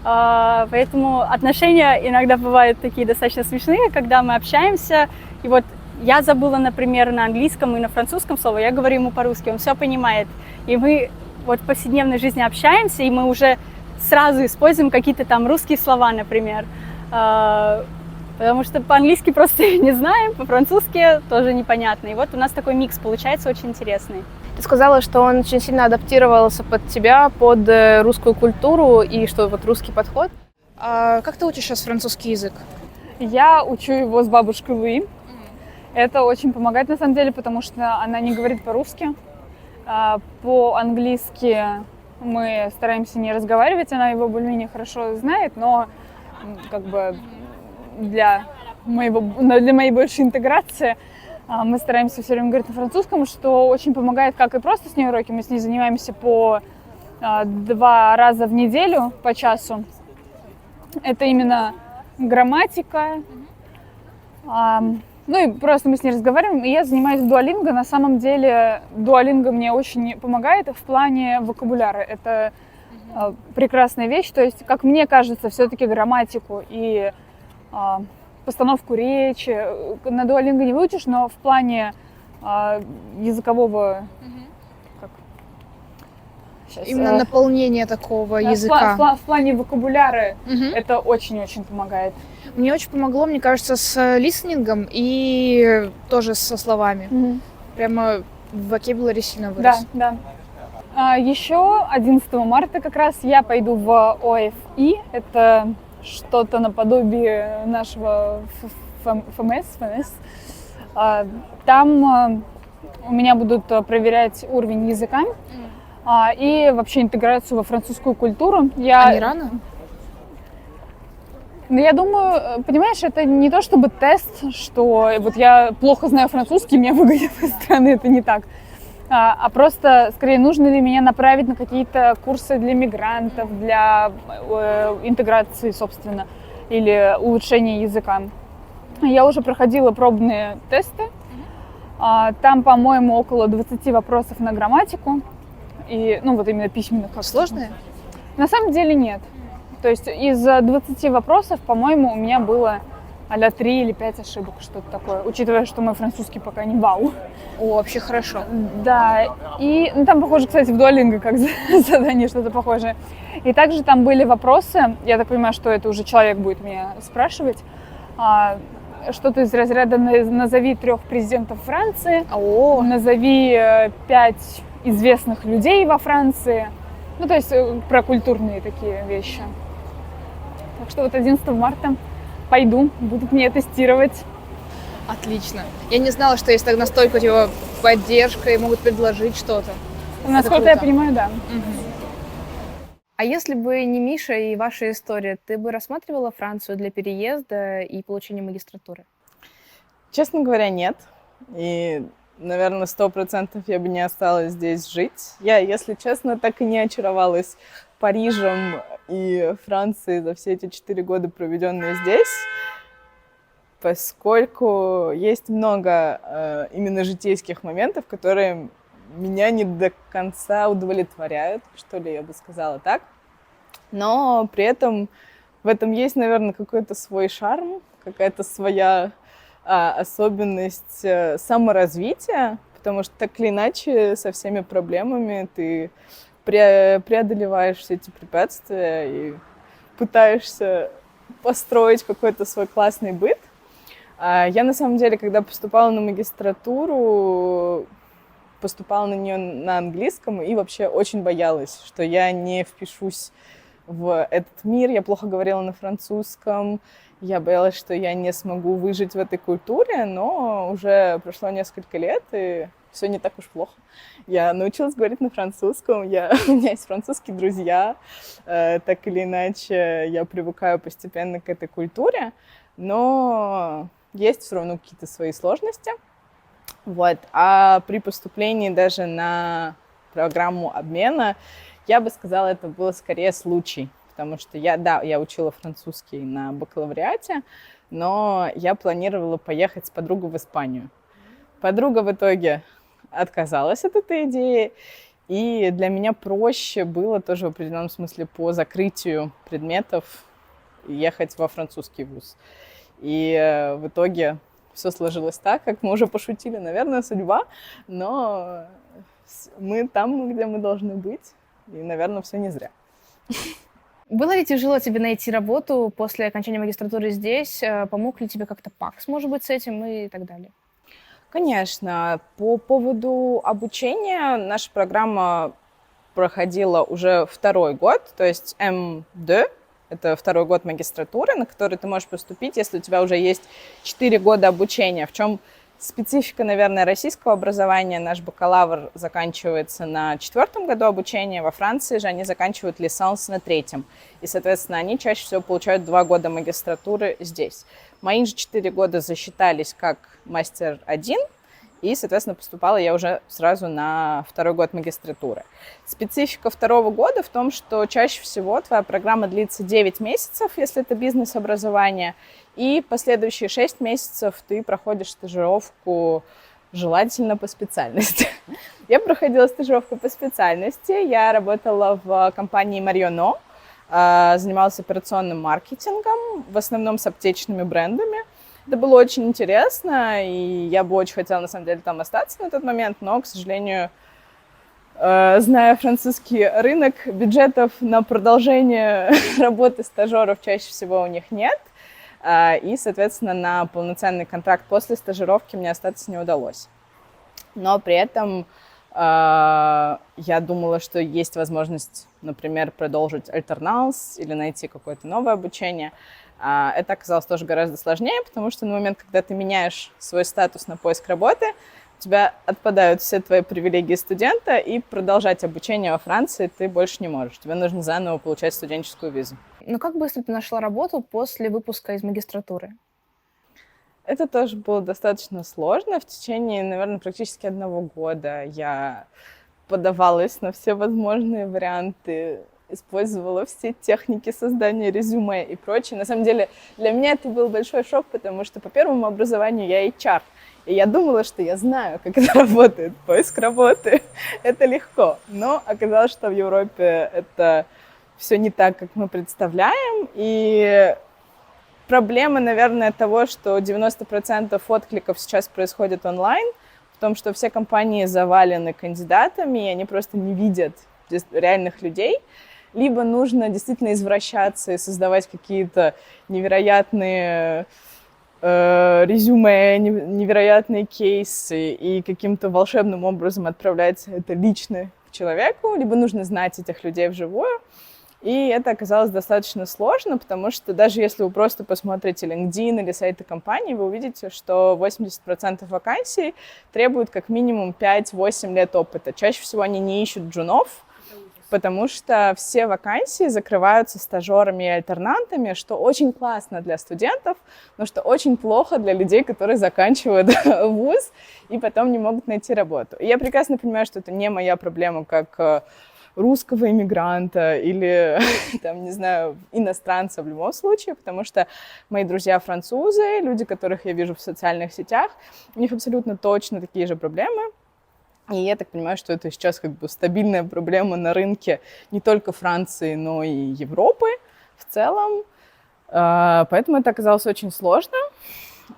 Поэтому отношения иногда бывают такие достаточно смешные, когда мы общаемся, и вот я забыла, например, на английском и на французском слово, я говорю ему по-русски, он все понимает. И мы вот в повседневной жизни общаемся, и мы уже сразу используем какие-то там русские слова, например, потому что по-английски просто не знаем, по-французски тоже непонятно. И вот у нас такой микс получается очень интересный. Ты сказала, что он очень сильно адаптировался под тебя, под русскую культуру и что вот русский подход. А как ты учишь сейчас французский язык? Я учу его с бабушкой Луи. Это очень помогает на самом деле, потому что она не говорит по-русски. По-английски мы стараемся не разговаривать, она его более-менее хорошо знает, но как бы для моей большей интеграции мы стараемся все время говорить на французском, что очень помогает, как и просто с ней уроки. Мы с ней занимаемся по 2 раза в неделю по часу. Это именно грамматика. Ну и просто мы с ней разговариваем, и я занимаюсь дуолинго. На самом деле дуолинго мне очень помогает в плане вокабуляра. Это прекрасная вещь. То есть, как мне кажется, все-таки грамматику и постановку речи на дуолинго не выучишь, но в плане языкового... Именно наполнение такого языка. В плане вокабуляра это очень-очень помогает. Мне очень помогло, мне кажется, с листенингом и тоже со словами. Прямо vocabulary сильно вырос. Да. Еще 11 марта как раз я пойду в ОФИ. Это что-то наподобие нашего ФМС. Там у меня будут проверять уровень языка и вообще интеграцию во французскую культуру. А не рано? Ну, я думаю, понимаешь, это не то чтобы тест, что вот я плохо знаю французский, меня выгонят из страны, это не так. А просто, скорее, нужно ли меня направить на какие-то курсы для мигрантов, для интеграции, собственно, или улучшения языка. Я уже проходила пробные тесты. Там, по-моему, около 20 вопросов на грамматику. И, ну, вот именно письменных. Сложные? На самом деле нет. То есть из 20 вопросов, по-моему, у меня было а-ля 3 или 5 ошибок, что-то такое, учитывая, что мой французский пока не вау. О, вообще хорошо. Да, и там похоже, кстати, в дуолинго как задание что-то похожее. И также там были вопросы, я так понимаю, что это уже человек будет меня спрашивать, что-то из разряда «назови 3 президентов Франции», «назови 5 известных людей во Франции». Ну, то есть про культурные такие вещи. Так что вот 11 марта пойду, будут меня тестировать. Отлично. Я не знала, что есть так настолько типа поддержка и могут предложить что-то. Насколько я понимаю, да. А если бы не Миша и ваша история, ты бы рассматривала Францию для переезда и получения магистратуры? Честно говоря, нет. И, наверное, 100% я бы не осталась здесь жить. Я, если честно, так и не очаровалась Парижем и Францией за все эти 4 года, проведенные здесь, поскольку есть много именно житейских моментов, которые меня не до конца удовлетворяют, что ли, я бы сказала так. Но при этом в этом есть, наверное, какой-то свой шарм, какая-то своя особенность саморазвития, потому что так или иначе со всеми проблемами ты преодолеваешь все эти препятствия и пытаешься построить какой-то свой классный быт. Я, на самом деле, когда поступала на магистратуру, поступала на нее на английском и вообще очень боялась, что я не впишусь в этот мир. Я плохо говорила на французском, я боялась, что я не смогу выжить в этой культуре, но уже прошло несколько лет, и все не так уж плохо. Я научилась говорить на французском, у меня есть французские друзья, так или иначе я привыкаю постепенно к этой культуре, но есть все равно какие-то свои сложности. Вот. А при поступлении даже на программу обмена, я бы сказала, это было скорее случай, потому что я учила французский на бакалавриате, но я планировала поехать с подругой в Испанию. Подруга в итоге отказалась от этой идеи, и для меня проще было тоже в определенном смысле по закрытию предметов ехать во французский вуз. И в итоге все сложилось так, как мы уже пошутили, наверное, судьба, но мы там, где мы должны быть, и, наверное, все не зря. Было ли тяжело тебе найти работу после окончания магистратуры здесь? Помог ли тебе как-то ПАКС, может быть, с этим и так далее? Конечно, по поводу обучения наша программа проходила уже второй год, то есть М2, это второй год магистратуры, на который ты можешь поступить, если у тебя уже есть 4 года обучения. В чем специфика, наверное, российского образования? Наш бакалавр заканчивается на 4-м году обучения, во Франции же они заканчивают лисанс на 3-м. И, соответственно, они чаще всего получают 2 года магистратуры здесь. Мои же 4 года засчитались как мастер 1, и, соответственно, поступала я уже сразу на 2-й год магистратуры. Специфика 2-го года в том, что чаще всего твоя программа длится 9 месяцев, если это бизнес-образование, и последующие 6 месяцев ты проходишь стажировку, желательно по специальности. Я проходила стажировку по специальности, я работала в компании Marionnaud, занималась операционным маркетингом, в основном с аптечными брендами. Это было очень интересно, и я бы очень хотела, на самом деле, там остаться на тот момент, но, к сожалению, зная французский рынок, бюджетов на продолжение работы стажеров чаще всего у них нет, и, соответственно, на полноценный контракт после стажировки мне остаться не удалось. Но при этом я думала, что есть возможность, например, продолжить альтернанс или найти какое-то новое обучение. Это оказалось тоже гораздо сложнее, потому что на момент, когда ты меняешь свой статус на поиск работы, у тебя отпадают все твои привилегии студента, и продолжать обучение во Франции ты больше не можешь. Тебе нужно заново получать студенческую визу. Но как быстро ты нашла работу после выпуска из магистратуры? Это тоже было достаточно сложно. В течение, наверное, практически 1 года я подавалась на все возможные варианты, использовала все техники создания резюме и прочее. На самом деле, для меня это был большой шок, потому что по первому образованию я HR. И я думала, что я знаю, как это работает, поиск работы. Это легко. Но оказалось, что в Европе это все не так, как мы представляем. И проблема, наверное, того, что 90% откликов сейчас происходит онлайн, в том, что все компании завалены кандидатами, и они просто не видят реальных людей. Либо нужно действительно извращаться и создавать какие-то невероятные резюме, невероятные кейсы и каким-то волшебным образом отправлять это лично к человеку, либо нужно знать этих людей вживую. И это оказалось достаточно сложно, потому что даже если вы просто посмотрите LinkedIn или сайты компании, вы увидите, что 80% вакансий требуют как минимум 5-8 лет опыта. Чаще всего они не ищут джунов, потому что все вакансии закрываются стажерами и альтернантами, что очень классно для студентов, но что очень плохо для людей, которые заканчивают вуз и потом не могут найти работу. И я прекрасно понимаю, что это не моя проблема как русского иммигранта или, там, не знаю, иностранца в любом случае, потому что мои друзья французы, люди, которых я вижу в социальных сетях, у них абсолютно точно такие же проблемы. И я так понимаю, что это сейчас как бы стабильная проблема на рынке не только Франции, но и Европы в целом. Поэтому это оказалось очень сложно.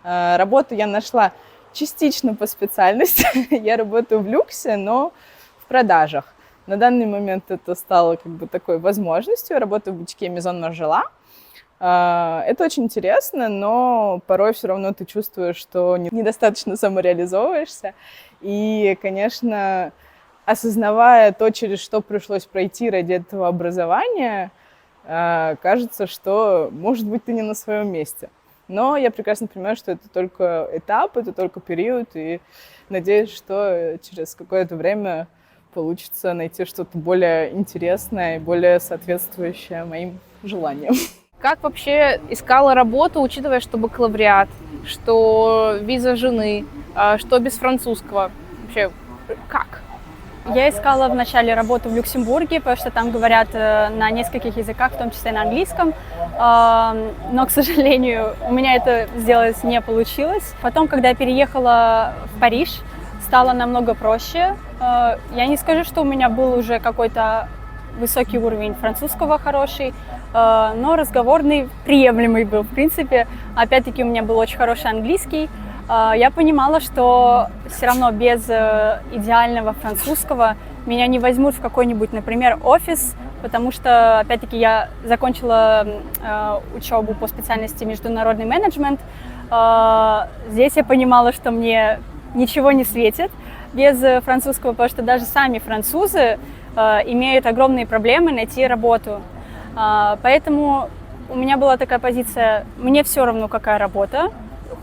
Работу я нашла частично по специальности. Я работаю в люксе, но в продажах. На данный момент это стало как бы такой возможностью. Я работаю в бутике Maison Margiela. Это очень интересно, но порой все равно ты чувствуешь, что недостаточно самореализовываешься. И, конечно, осознавая то, через что пришлось пройти ради этого образования, кажется, что, может быть, ты не на своем месте. Но я прекрасно понимаю, что это только этап, это только период, и надеюсь, что через какое-то время получится найти что-то более интересное и более соответствующее моим желаниям. Как вообще искала работу, учитывая, что бакалавриат, что виза жены, что без французского? Вообще, как? Я искала вначале работу в Люксембурге, потому что там говорят на нескольких языках, в том числе на английском. Но, к сожалению, у меня это сделать не получилось. Потом, когда я переехала в Париж, стало намного проще. Я не скажу, что у меня был уже какой-то высокий уровень французского хороший, но разговорный приемлемый был, в принципе. Опять-таки, у меня был очень хороший английский. Я понимала, что все равно без идеального французского меня не возьмут в какой-нибудь, например, офис, потому что, опять-таки, я закончила учебу по специальности международный менеджмент. Здесь я понимала, что мне ничего не светит без французского, потому что даже сами французы имеют огромные проблемы найти работу. Поэтому у меня была такая позиция: мне все равно, какая работа,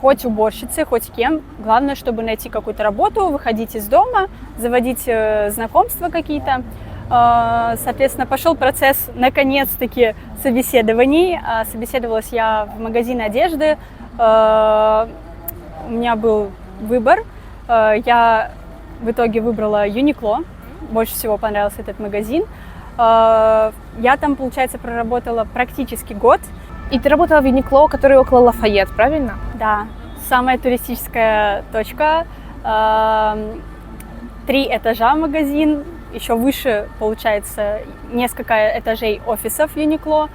хоть уборщицей, хоть кем. Главное, чтобы найти какую-то работу, выходить из дома, заводить знакомства какие-то. Соответственно, пошел процесс, наконец-таки, собеседований. Собеседовалась я в магазине одежды. У меня был выбор. Я в итоге выбрала Uniqlo. Больше всего понравился этот магазин. Я там, получается, проработала практически год. И ты работала в Uniqlo, который около Лафайет, правильно? Да, самая туристическая точка. 3 этажа магазин, еще выше, получается, несколько этажей офисов Uniqlo.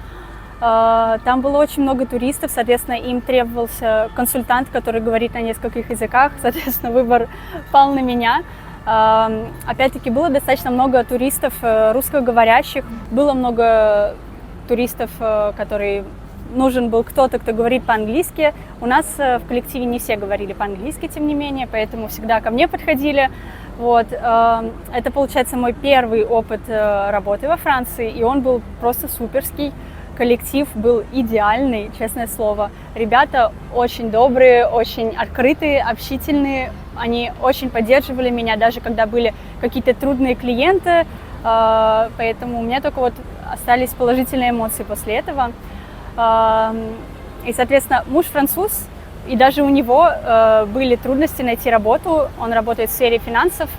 Там было очень много туристов, соответственно, им требовался консультант, который говорит на нескольких языках, соответственно, выбор пал на меня. Опять-таки, было достаточно много туристов русскоговорящих, было много туристов, которые нужен был кто-то, кто говорит по-английски. У нас в коллективе не все говорили по-английски, тем не менее, поэтому всегда ко мне подходили. Вот. Это, получается, мой первый опыт работы во Франции, и он был просто суперский. Коллектив был идеальный, честное слово. Ребята очень добрые, очень открытые, общительные. Они очень поддерживали меня, даже когда были какие-то трудные клиенты. Поэтому у меня только вот остались положительные эмоции после этого. И, соответственно, муж француз, и даже у него были трудности найти работу. Он работает в сфере финансов,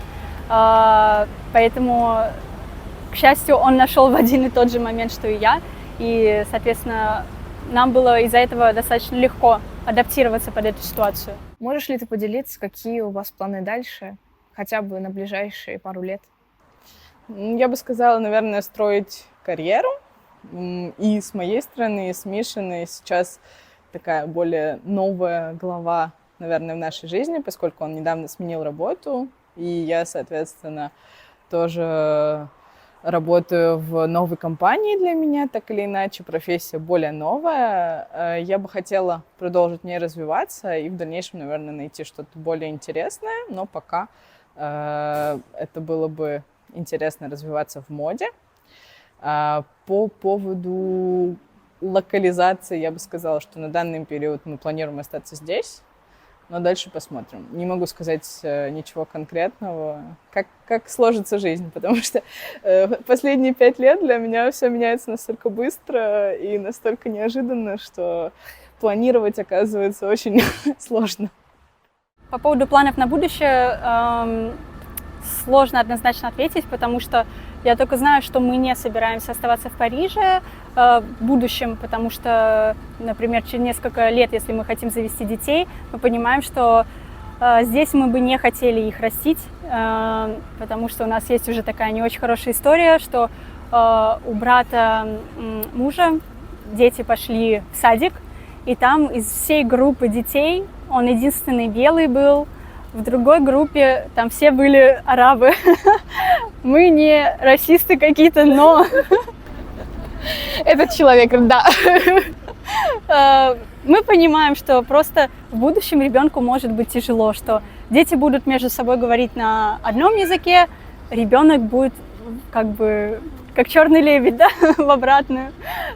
поэтому, к счастью, он нашел в один и тот же момент, что и я. И, соответственно, нам было из-за этого достаточно легко адаптироваться под эту ситуацию. Можешь ли ты поделиться, какие у вас планы дальше, хотя бы на ближайшие пару лет? Я бы сказала, наверное, строить карьеру. И с моей стороны, и с Мишиной сейчас такая более новая глава, наверное, в нашей жизни, поскольку он недавно сменил работу, и я, соответственно, тоже работаю в новой компании для меня, так или иначе, профессия более новая. Я бы хотела продолжить в ней развиваться и в дальнейшем, наверное, найти что-то более интересное, но пока это было бы интересно развиваться в моде. По поводу локализации я бы сказала, что на данный период мы планируем остаться здесь. но дальше посмотрим. Не могу сказать ничего конкретного, как сложится жизнь, потому что последние 5 лет для меня все меняется настолько быстро и настолько неожиданно, что планировать оказывается очень сложно. По поводу планов на будущее сложно однозначно ответить, потому что я только знаю, что мы не собираемся оставаться в Париже в будущем, потому что, например, через несколько лет, если мы хотим завести детей, мы понимаем, что здесь мы бы не хотели их растить, потому что у нас есть уже такая не очень хорошая история, что у брата мужа дети пошли в садик, и там из всей группы детей он единственный белый был. В другой группе там все были арабы. Мы не расисты какие-то, но... Этот человек, да. Мы понимаем, что просто в будущем ребенку может быть тяжело, что дети будут между собой говорить на одном языке, ребенок будет как бы как черный лебедь, да, в обратную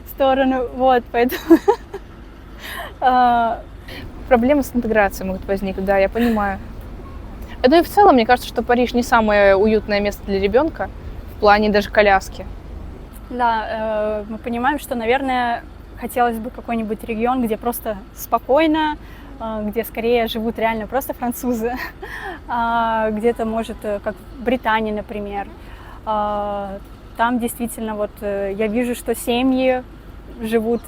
сторону. Вот, поэтому... Проблемы с интеграцией могут возникнуть, да, я понимаю. Ну и в целом, мне кажется, что Париж не самое уютное место для ребенка в плане даже коляски. Да, мы понимаем, что, наверное, хотелось бы какой-нибудь регион, где просто спокойно, где скорее живут реально просто французы, где-то, может, как в Британии, например. Там действительно вот я вижу, что семьи живут,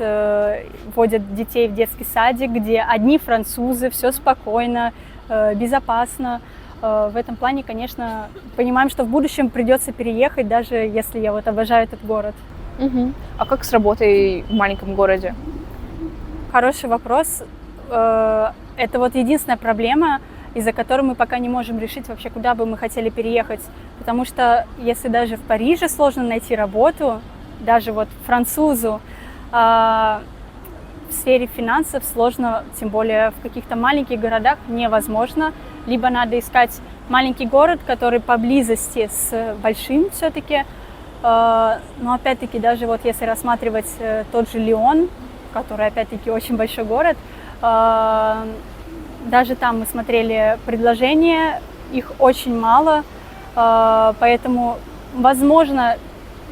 водят детей в детский садик, где одни французы, все спокойно, безопасно. В этом плане, конечно, понимаем, что в будущем придется переехать, даже если я вот обожаю этот город. Угу. А как с работой в маленьком городе? Хороший вопрос. Это вот единственная проблема, из-за которой мы пока не можем решить вообще, куда бы мы хотели переехать. Потому что если даже в Париже сложно найти работу, даже вот французу, в сфере финансов сложно, тем более в каких-то маленьких городах невозможно. Либо надо искать маленький город, который поблизости с большим все-таки. Но опять-таки, даже вот если рассматривать тот же Лион, который опять-таки очень большой город, даже там мы смотрели предложения, их очень мало, поэтому, возможно,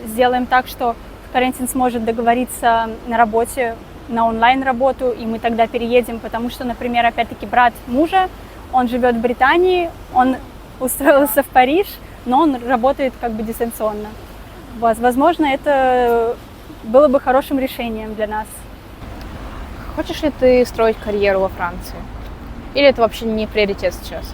сделаем так, что Карентин сможет договориться на работе, на онлайн-работу, и мы тогда переедем, потому что, например, опять-таки брат мужа, он живет в Британии, он устроился в Париж, но он работает как бы дистанционно. Возможно, это было бы хорошим решением для нас. Хочешь ли ты строить карьеру во Франции? Или это вообще не приоритет сейчас?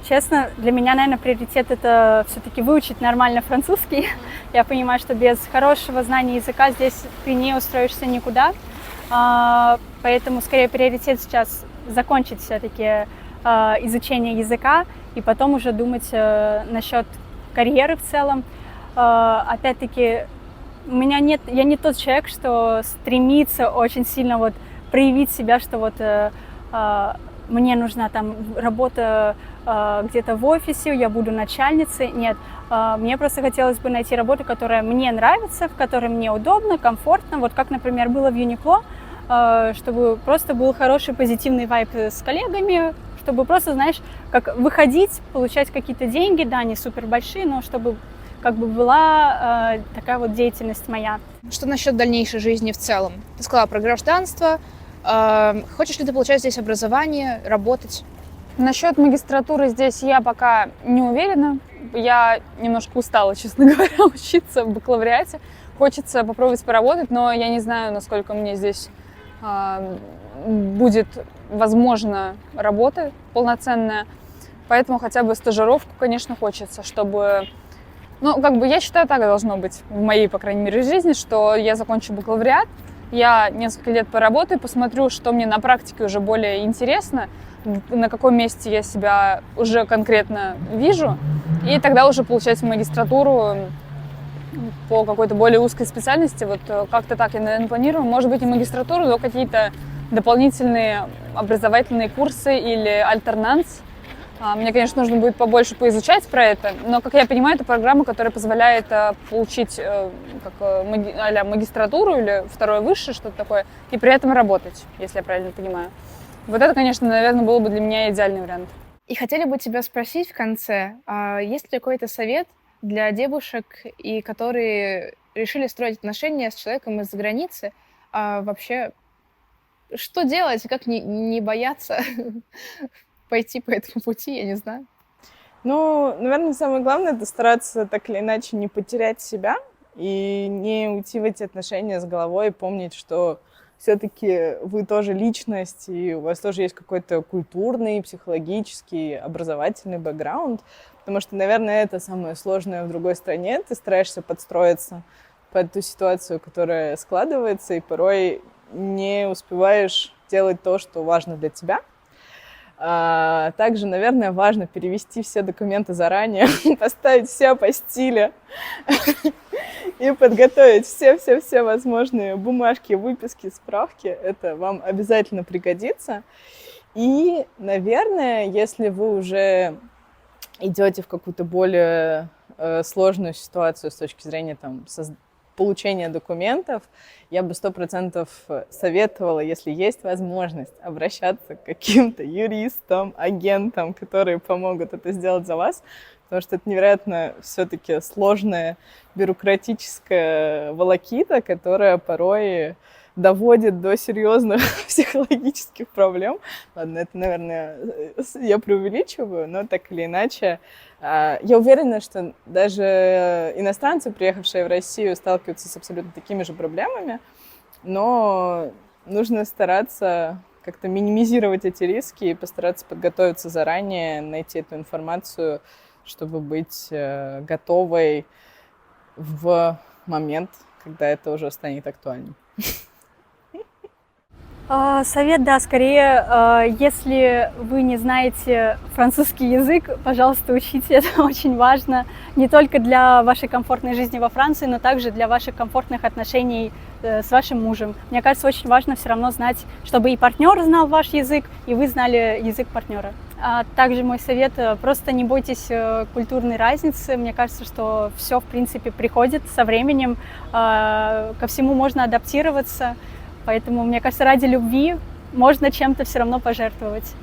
Честно, для меня, наверное, приоритет это все-таки выучить нормально французский. Я понимаю, что без хорошего знания языка здесь ты не устроишься никуда. Поэтому, скорее, приоритет сейчас закончить все-таки изучение языка и потом уже думать насчет карьеры в целом. Опять-таки, я не тот человек, что стремится очень сильно вот проявить себя, что вот мне нужна там работа где-то в офисе, я буду начальницей. Нет, мне просто хотелось бы найти работу, которая мне нравится, в которой мне удобно, комфортно. Вот как, например, было в Uniqlo, чтобы просто был хороший позитивный вайб с коллегами, чтобы просто, знаешь, как выходить, получать какие-то деньги, да, не супер большие, но чтобы как бы была такая вот деятельность моя. Что насчет дальнейшей жизни в целом? Ты сказала про гражданство. Хочешь ли ты получать здесь образование, работать? Насчет магистратуры здесь я пока не уверена. Я немножко устала, честно говоря, учиться в бакалавриате. Хочется попробовать поработать, но я не знаю, насколько мне здесь будет возможно работа полноценная. Поэтому хотя бы стажировку, конечно, хочется, чтобы... Ну, как бы я считаю, так должно быть в моей, по крайней мере, жизни, что я закончу бакалавриат, я несколько лет поработаю, посмотрю, что мне на практике уже более интересно, на каком месте я себя уже конкретно вижу, и тогда уже получать магистратуру по какой-то более узкой специальности. Вот как-то так я, наверное, планирую. Может быть, не магистратуру, но какие-то дополнительные образовательные курсы или альтернанс. Мне, конечно, нужно будет побольше поизучать про это, но, как я понимаю, это программа, которая позволяет получить а-ля магистратуру или второе высшее, что-то такое, и при этом работать, если я правильно понимаю. Вот это, конечно, наверное, было бы для меня идеальный вариант. И хотели бы тебя спросить в конце, есть ли какой-то совет для девушек, и которые решили строить отношения с человеком из-за границы? Вообще, что делать, как не бояться пойти по этому пути, я не знаю. Ну, наверное, самое главное — это стараться так или иначе не потерять себя и не уйти в эти отношения с головой, и помнить, что все-таки вы тоже личность, и у вас тоже есть какой-то культурный, психологический, образовательный бэкграунд, потому что, наверное, это самое сложное в другой стране. Ты стараешься подстроиться под ту ситуацию, которая складывается, и порой не успеваешь делать то, что важно для тебя. Также, наверное, важно перевести все документы заранее, поставить все апостили и подготовить все возможные бумажки, выписки, справки. Это вам обязательно пригодится. И, наверное, если вы уже идете в какую-то более сложную ситуацию с точки зрения там, получения документов, я бы 100% советовала, если есть возможность, обращаться к каким-то юристам, агентам, которые помогут это сделать за вас, потому что это невероятно все-таки сложная бюрократическая волокита, которая порой доводит до серьезных психологических проблем. Ладно, это, наверное, я преувеличиваю, но так или иначе, я уверена, что даже иностранцы, приехавшие в Россию, сталкиваются с абсолютно такими же проблемами, но нужно стараться как-то минимизировать эти риски и постараться подготовиться заранее, найти эту информацию, чтобы быть готовой в момент, когда это уже станет актуальным. Совет, да, скорее, если вы не знаете французский язык, пожалуйста, учите, это очень важно не только для вашей комфортной жизни во Франции, но также для ваших комфортных отношений с вашим мужем. Мне кажется, очень важно все равно знать, чтобы и партнер знал ваш язык, и вы знали язык партнера. Также мой совет, просто не бойтесь культурной разницы. Мне кажется, что все, в принципе, приходит со временем, ко всему можно адаптироваться. Поэтому, мне кажется, ради любви можно чем-то все равно пожертвовать.